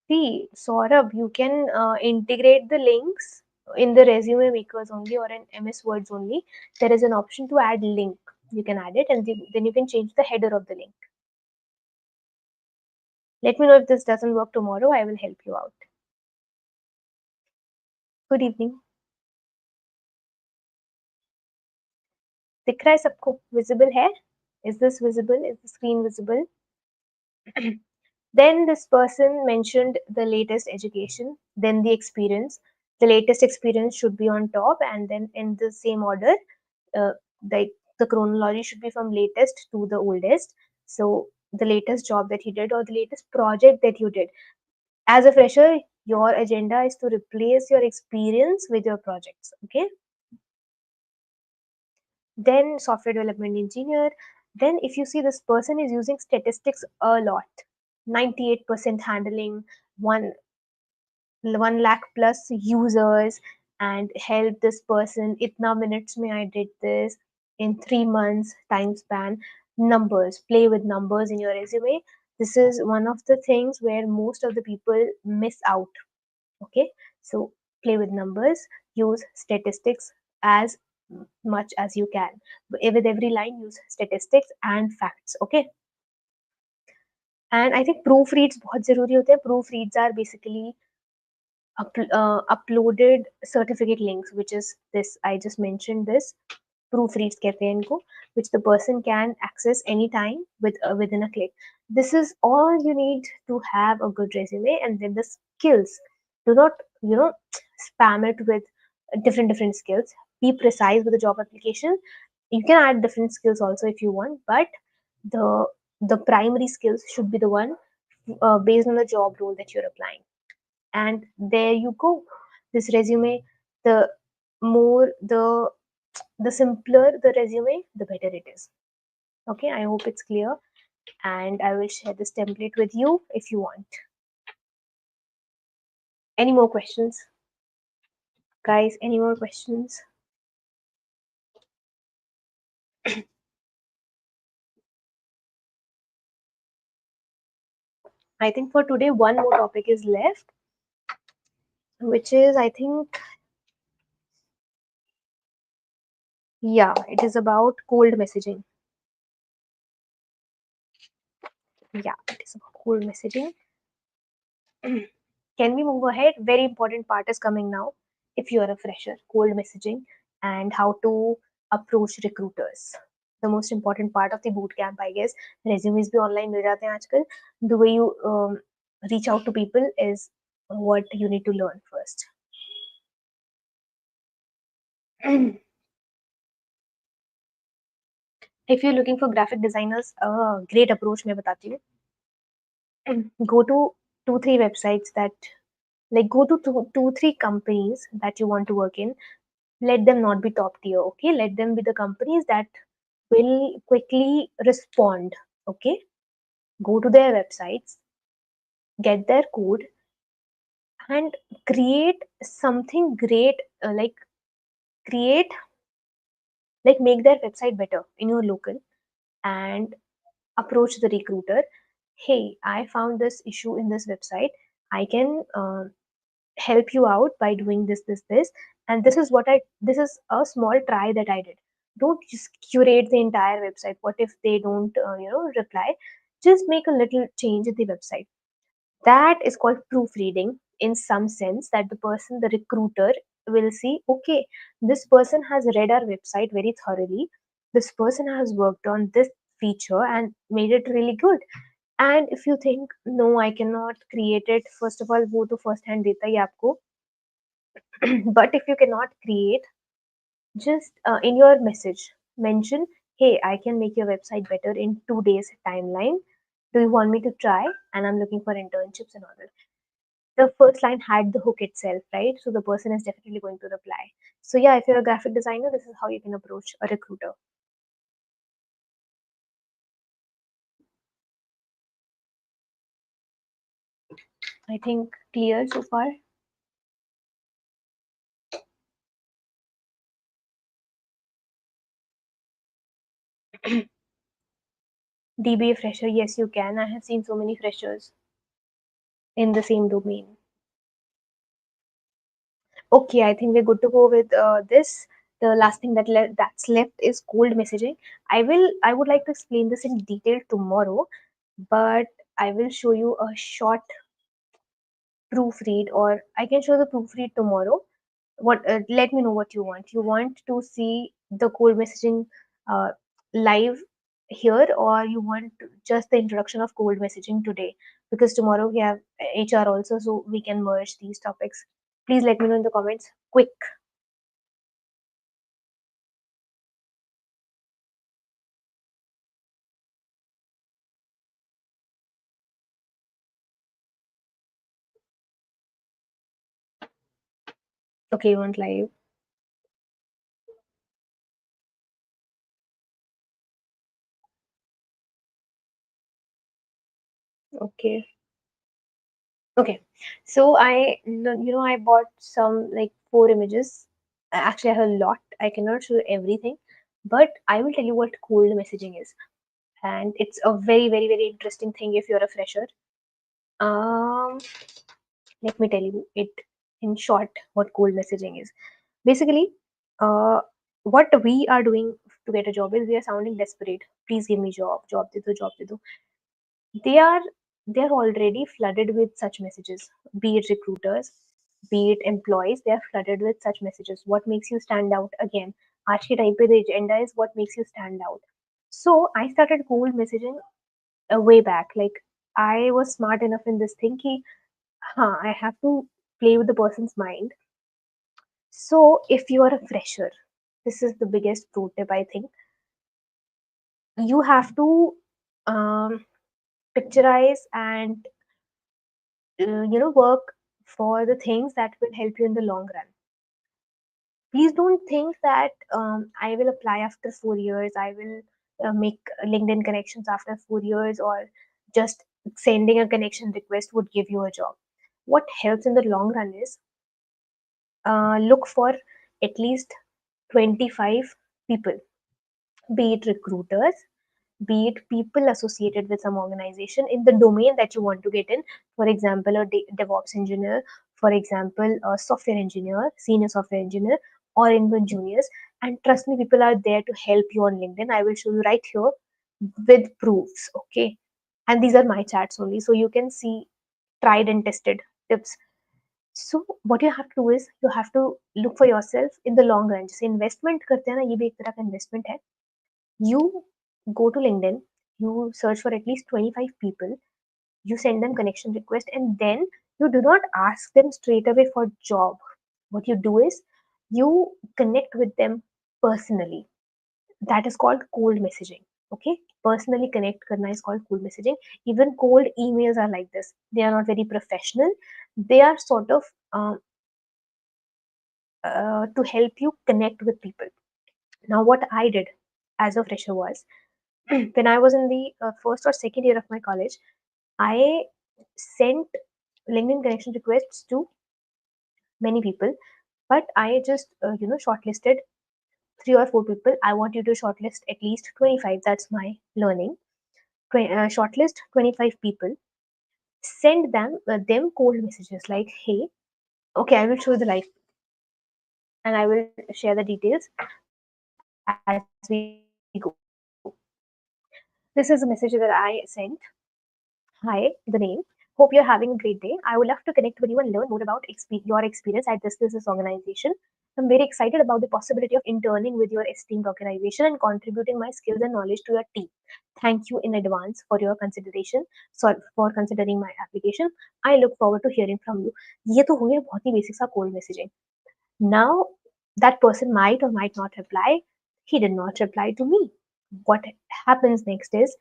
See, Saurabh, you can integrate the links in the resume makers only or in MS Words only. There is an option to add link. You can add it, and then you can change the header of the link. Let me know if this doesn't work tomorrow. I will help you out. Good evening. दिख रहा है सबको? Visible है? Is this visible? Is the screen visible? Then this person mentioned the latest education, then the experience. The latest experience should be on top, and then in the same order, uh, the chronology should be from latest to the oldest. So the latest job that you did or the latest project that you did. As a fresher, your agenda is to replace your experience with your projects. Okay. Then software development engineer. Then if you see, this person is using statistics a lot. 98% handling, 1 lakh plus users, and help this person itna minutes mein I did this in 3 months time span. Numbers, play with numbers in your resume. This is one of the things where most of the people miss out. Okay, so play with numbers, use statistics as much as you can. With every line, use statistics and facts. Okay. And I think proofreads बहुत ज़रूरी होते हैं. Proofreads are basically uploaded certificate links, which is this. I just mentioned this. Proofreads कहते हैं इनको, which the person can access anytime within a click. This is all you need to have a good resume. And then the skills. Do not, spam it with different skills. Be precise with the job application. You can add different skills also if you want, but the primary skills should be the one based on the job role that you're applying. And there you go. This resume, the more the simpler the resume, the better it is. Okay, I hope it's clear, and I will share this template with you if you want. Any more questions, guys? Any more questions? I think for today one more topic is left, which is, I think, yeah, it is about cold messaging. Yeah, it is about cold messaging. Can we move ahead? Very important part is coming now. if you're a fresher, cold messaging, and how to approach recruiters. The most important part of the boot camp, I guess. Resumes भी online मिल जाते हैं आजकल. The way you reach out to people is what you need to learn first. If you're looking for graphic designers, a great approach मैं बताती हूँ. Go to 2-3 websites that, like, go to 2-3 companies that you want to work in. Let them not be top tier, okay? Let them be the companies that will quickly respond, okay? Go to their websites, get their code, and create something great, create, like, make their website better in your local, and approach the recruiter. Hey, I found this issue in this website. I can help you out by doing this, and this is what I this is a small try that I did. Don't just curate the entire website. What if they don't reply? Just make a little change in the website. That is called proofreading, in some sense, that the recruiter will see, okay, this person has read our website very thoroughly, this person has worked on this feature and made it really good. And if you think, no, I cannot create it, first of all, वो तो first hand देता ही आपको. But if you cannot create, just in your message mention, hey, I can make your website better in 2 days timeline. Do you want me to try? And I'm looking for internships and all that. The first line had the hook itself, right? So the person is definitely going to reply. So yeah, if you're a graphic designer, this is how you can approach a recruiter. I think clear so far. DBA fresher, yes, you can. I have seen so many freshers in the same domain. Okay, I think we're good to go with this. The last thing that's left is cold messaging. I would like to explain this in detail tomorrow, but I will show you a short proofread, or I can show the proofread tomorrow. What Let me know what you want. You want to see the cold messaging uh, live here, or you want just the introduction of cold messaging today? Because tomorrow we have HR also, so we can merge these topics. Please let me know in the comments. Quick. Okay, you want live? Okay. Okay. So I bought some, like, 4 images. Actually, I have a lot. I cannot show everything, but I will tell you what cold messaging is, and it's a very, very, very interesting thing if you're a fresher. Um, Let me tell you it in short what cold messaging is. Basically, uh, what we are doing to get a job is we are sounding desperate. Please give me job de do, job de do. They are they are already flooded with such messages. Be it recruiters, be it employees, they are flooded with such messages. What makes you stand out? Again, आज के time पे the agenda is what makes you stand out. So I started cold messaging way back. Like, I was smart enough in this thing कि I have to play with the person's mind. So if you are a fresher, this is the biggest pro tip, I think. You have to picturize and work for the things that will help you in the long run. Please don't think that I will apply after 4 years, I will make LinkedIn connections after 4 years, or just sending a connection request would give you a job. What helps in the long run is look for at least 25 people, be it recruiters, be it people associated with some organization in the domain that you want to get in. For example, a DevOps engineer, for example, a software engineer, senior software engineer, or even juniors. And trust me, people are there to help you on LinkedIn. I will show you right here with proofs, okay? And these are my chats only, so you can see tried and tested tips. So what you have to do is you have to look for yourself in the long run. जैसे investment करते हैं ना, ये भी एक तरह का investment है. You go to LinkedIn, you search for at least 25 people, you send them connection request, and then you do not ask them straight away for job. What you do is you connect with them personally. That is called cold messaging. Okay, personally connect karna is called cold messaging. Even cold emails are like this. They are not very professional. They are sort of to help you connect with people. Now what I did as a fresher was, when I was in the first or second year of my college, I sent LinkedIn connection requests to many people, but I just shortlisted 3 or 4 people. I want you to shortlist at least 25. That's my learning. Shortlist 25 people. Send them cold messages like, "Hey, okay, I will show you the live, and I will share the details as we go." This is a message that I sent. Hi, the name. Hope you're having a great day. I would love to connect with you and learn more about your experience at this organization. I'm very excited about the possibility of interning with your esteemed organization and contributing my skills and knowledge to your team. Thank you in advance for your consideration, for considering my application. I look forward to hearing from you. ये तो हो गया बहुत ही basic सा cold messaging. Now that person might or might not reply. He did not reply to me. What happens next is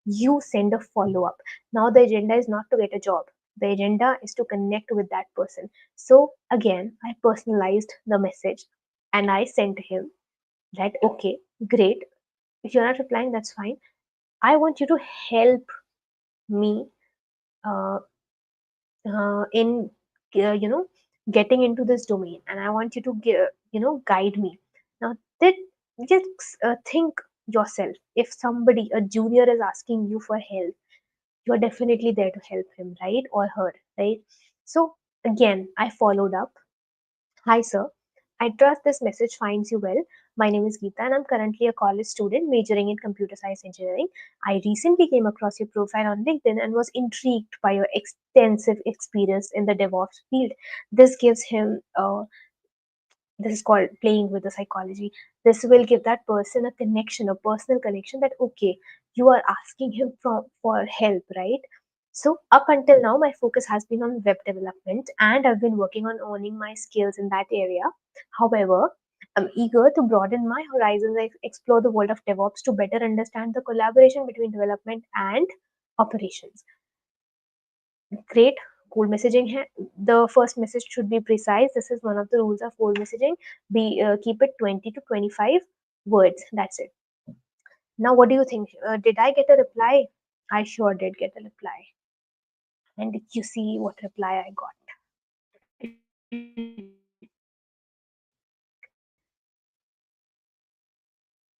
you send a follow up. Now, the agenda is not to get a job, the agenda is to connect with that person. So, again, I personalized the message and I sent him that, okay, great. If you're not replying, that's fine. I want you to help me uh, in you know getting into this domain, and I want you to guide me. Now that just think yourself, if somebody, a junior, is asking you for help, you're definitely there to help him, right, or her, right? So again, I followed up. Hi, sir. I trust this message finds you well. My name is Gita and I'm currently a college student majoring in computer science engineering. I recently came across your profile on LinkedIn and was intrigued by your extensive experience in the DevOps field. This gives him this is called playing with the psychology. This will give that person a connection, a personal connection, that okay, you are asking him for help, right? So up until now my focus has been on web development and I've been working on owning my skills in that area. However, I'm eager to broaden my horizons and explore the world of DevOps to better understand the collaboration between development and operations. Great. Cold messaging hai. The first message should be precise. This is one of the rules of cold messaging. Be keep it 20 to 25 words. That's it. Now what do you think? Did I get a reply? I sure did get a reply. And did you see what reply I got?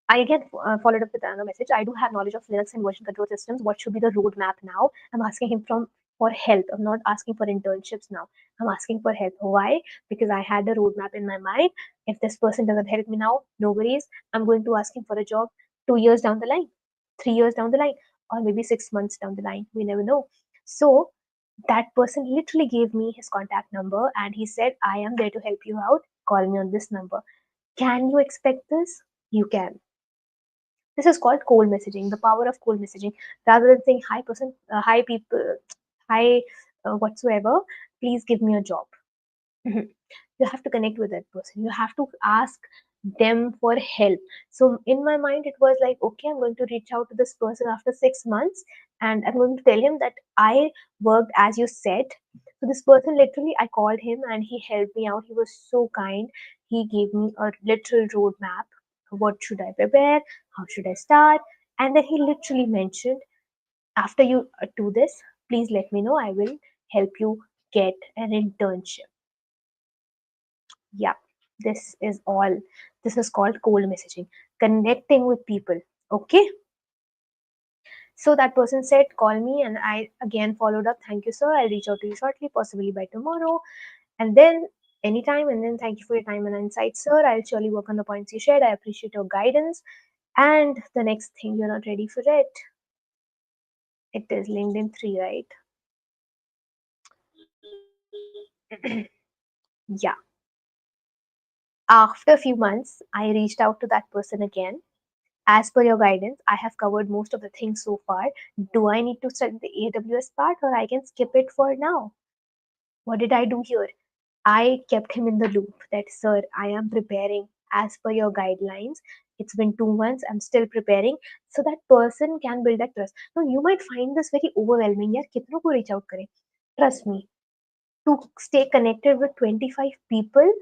I again followed up with another message. I do have knowledge of Linux and version control systems. What should be the roadmap now? I'm asking him from for help. I'm not asking for internships now. I'm asking for help. Why? Because I had a roadmap in my mind. If this person doesn't help me now, no worries. I'm going to ask him for a job 2 years down the line, 3 years down the line, or maybe 6 months down the line. We never know. So that person literally gave me his contact number and he said, I am there to help you out. Call me on this number. Can you expect this? You can. This is called cold messaging, the power of cold messaging. Rather than saying, hi, person, hi, people, hi, whatsoever, please give me a job. You have to connect with that person. You have to ask them for help. So in my mind, it was like, okay, I'm going to reach out to this person after 6 months and I'm going to tell him that I worked as you said. So this person, literally, I called him and he helped me out. He was so kind. He gave me a literal roadmap. What should I prepare? How should I start? And then he literally mentioned, after you do this, please let me know. I will help you get an internship. Yeah, this is all. This is called cold messaging, connecting with people. Okay. So that person said, call me, and I again followed up. Thank you, sir. I'll reach out to you shortly, possibly by tomorrow. And then anytime, and then thank you for your time and insight, sir. I'll surely work on the points you shared. I appreciate your guidance. And the next thing, you're not ready for it. It is LinkedIn 3, right? Yeah. After a few months, I reached out to that person again. As per your guidance, I have covered most of the things so far. Do I need to study the AWS part or I can skip it for now? What did I do here? I kept him in the loop that, sir, I am preparing as per your guidelines. It's been 2 months, I'm still preparing, so that person can build that trust. Now, you might find this very overwhelming. यार कितनों को reach out करें? Trust me, to stay connected with 25 people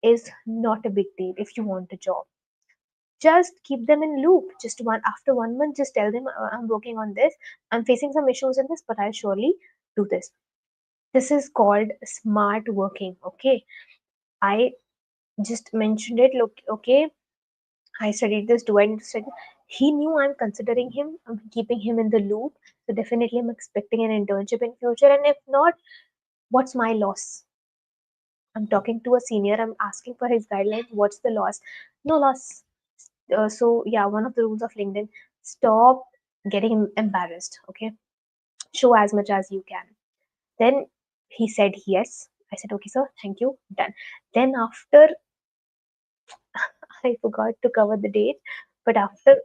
is not a big deal if you want a job. Just keep them in loop. Just one after 1 month, just tell them, I'm working on this, I'm facing some issues in this, but I'll surely do this. This is called smart working. Okay, I just mentioned it. Look, okay, I studied this. Do I need to study? He knew I'm considering him. I'm keeping him in the loop. So definitely, I'm expecting an internship in future. And if not, what's my loss? I'm talking to a senior. I'm asking for his guidelines. What's the loss? No loss. So yeah, one of the rules of LinkedIn: stop getting embarrassed. Okay, show as much as you can. Then he said yes. I said okay, sir. Thank you. Done. Then after I forgot to cover the date, but after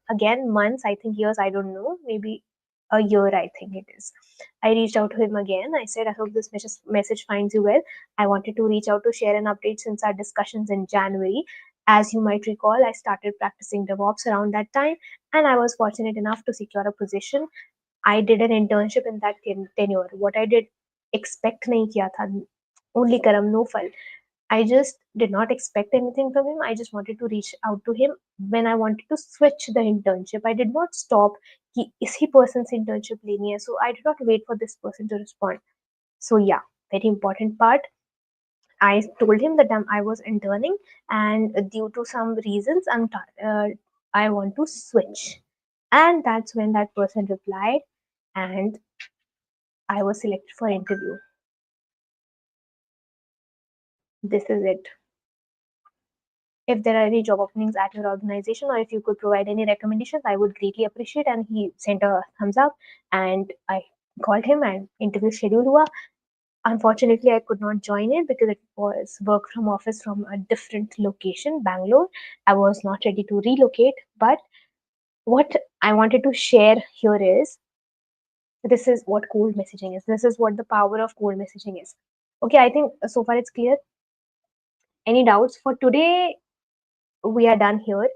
again months, I think years, I don't know, maybe a year, I think it is. I reached out to him again. I said, I hope this message finds you well. I wanted to reach out to share an update since our discussions in January. As you might recall, I started practicing DevOps around that time, and I was fortunate enough to secure a position. I did an internship in that tenure. What I did expect नहीं किया था, only karam no fal. I just did not expect anything from him. I just wanted to reach out to him when I wanted to switch the internship. I did not stop. Is he person's internship लेनी है? So I did not wait for this person to respond. So yeah, very important part. I told him that I was interning, and due to some reasons, I want to switch. And that's when that person replied, and I was selected for interview. This is it. If there are any job openings at your organization or if you could provide any recommendations, I would greatly appreciate. And he sent a thumbs up, and I called him and interview schedule hua. Unfortunately, I could not join it because it was work from office from a different location, Bangalore. I was not ready to relocate. But what I wanted to share here is, this is what cold messaging is. This is what the power of cold messaging is. Okay, I think so far it's clear. Any doubts for today? We are done here.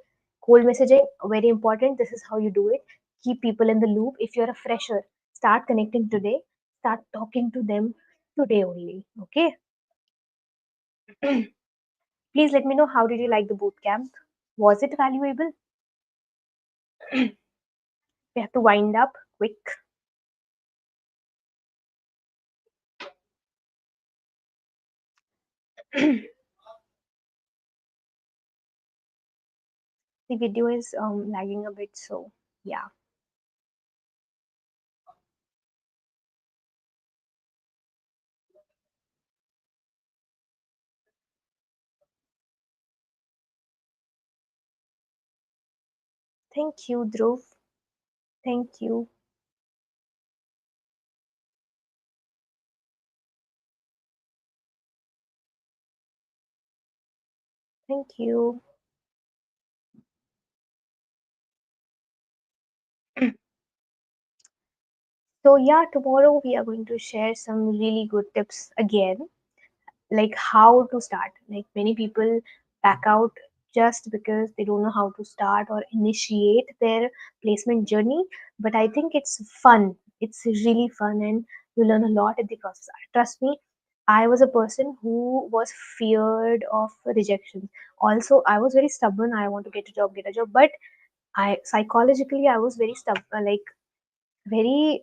Cold messaging, very important. This is how you do it. Keep people in the loop. If you're a fresher, start connecting today. Start talking to them today only. Okay. Please let me know, how did you like the boot camp? Was it valuable? We have to wind up quick. The video is lagging a bit, so yeah. Thank you, Dhruv. Thank you. Thank you. So yeah, tomorrow we are going to share some really good tips again, like how to start. Like many people back out just because they don't know how to start or initiate their placement journey. But I think it's fun. It's really fun, and you learn a lot in the process. Trust me, I was a person who was feared of rejection. Also, I was very stubborn. I want to get a job. But I psychologically I was very stubborn, like very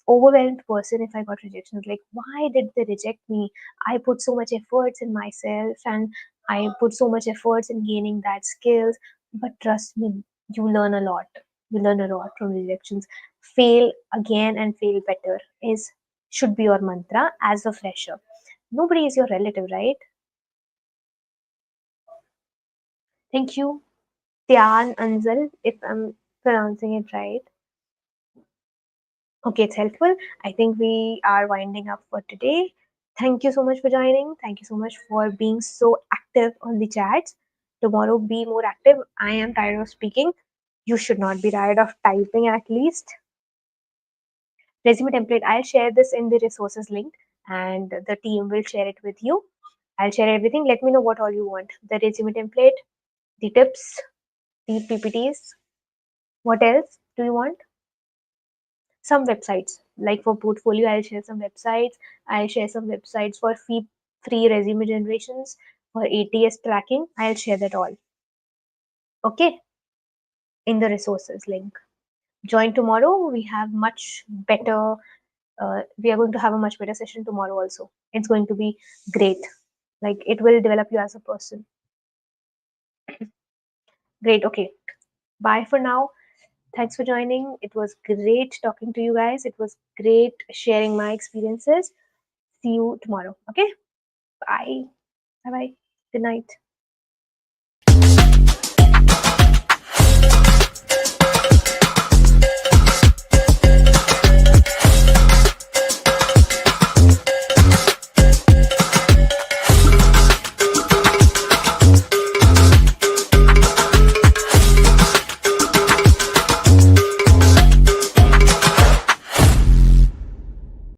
overwhelmed person if I got rejections. Like, why did they reject me? I put so much efforts in myself, and I put so much efforts in gaining that skills. But trust me, you learn a lot. You learn a lot from rejections. Fail again and fail better is should be your mantra as a fresher. Nobody is your relative, right? Thank you, Tian Anzal, if I'm pronouncing it right. Okay, it's helpful. I think we are winding up for today. Thank you so much for joining. Thank you so much for being so active on the chats. Tomorrow, be more active. I am tired of speaking. You should not be tired of typing at least. Resume template, I'll share this in the resources link and the team will share it with you. I'll share everything. Let me know what all you want. The resume template, the tips, the PPTs. What else do you want? Some websites. Like for portfolio, I'll share some websites. I'll share some websites for free resume generations, for ATS tracking. I'll share that all. Okay, in the resources link. Join tomorrow. We have much better. We are going to have a much better session tomorrow. Also, it's going to be great. Like it will develop you as a person. Great. Okay. Bye for now. Thanks for joining. It was great talking to you guys. It was great sharing my experiences. See you tomorrow. Okay. Bye. Bye bye. Good night.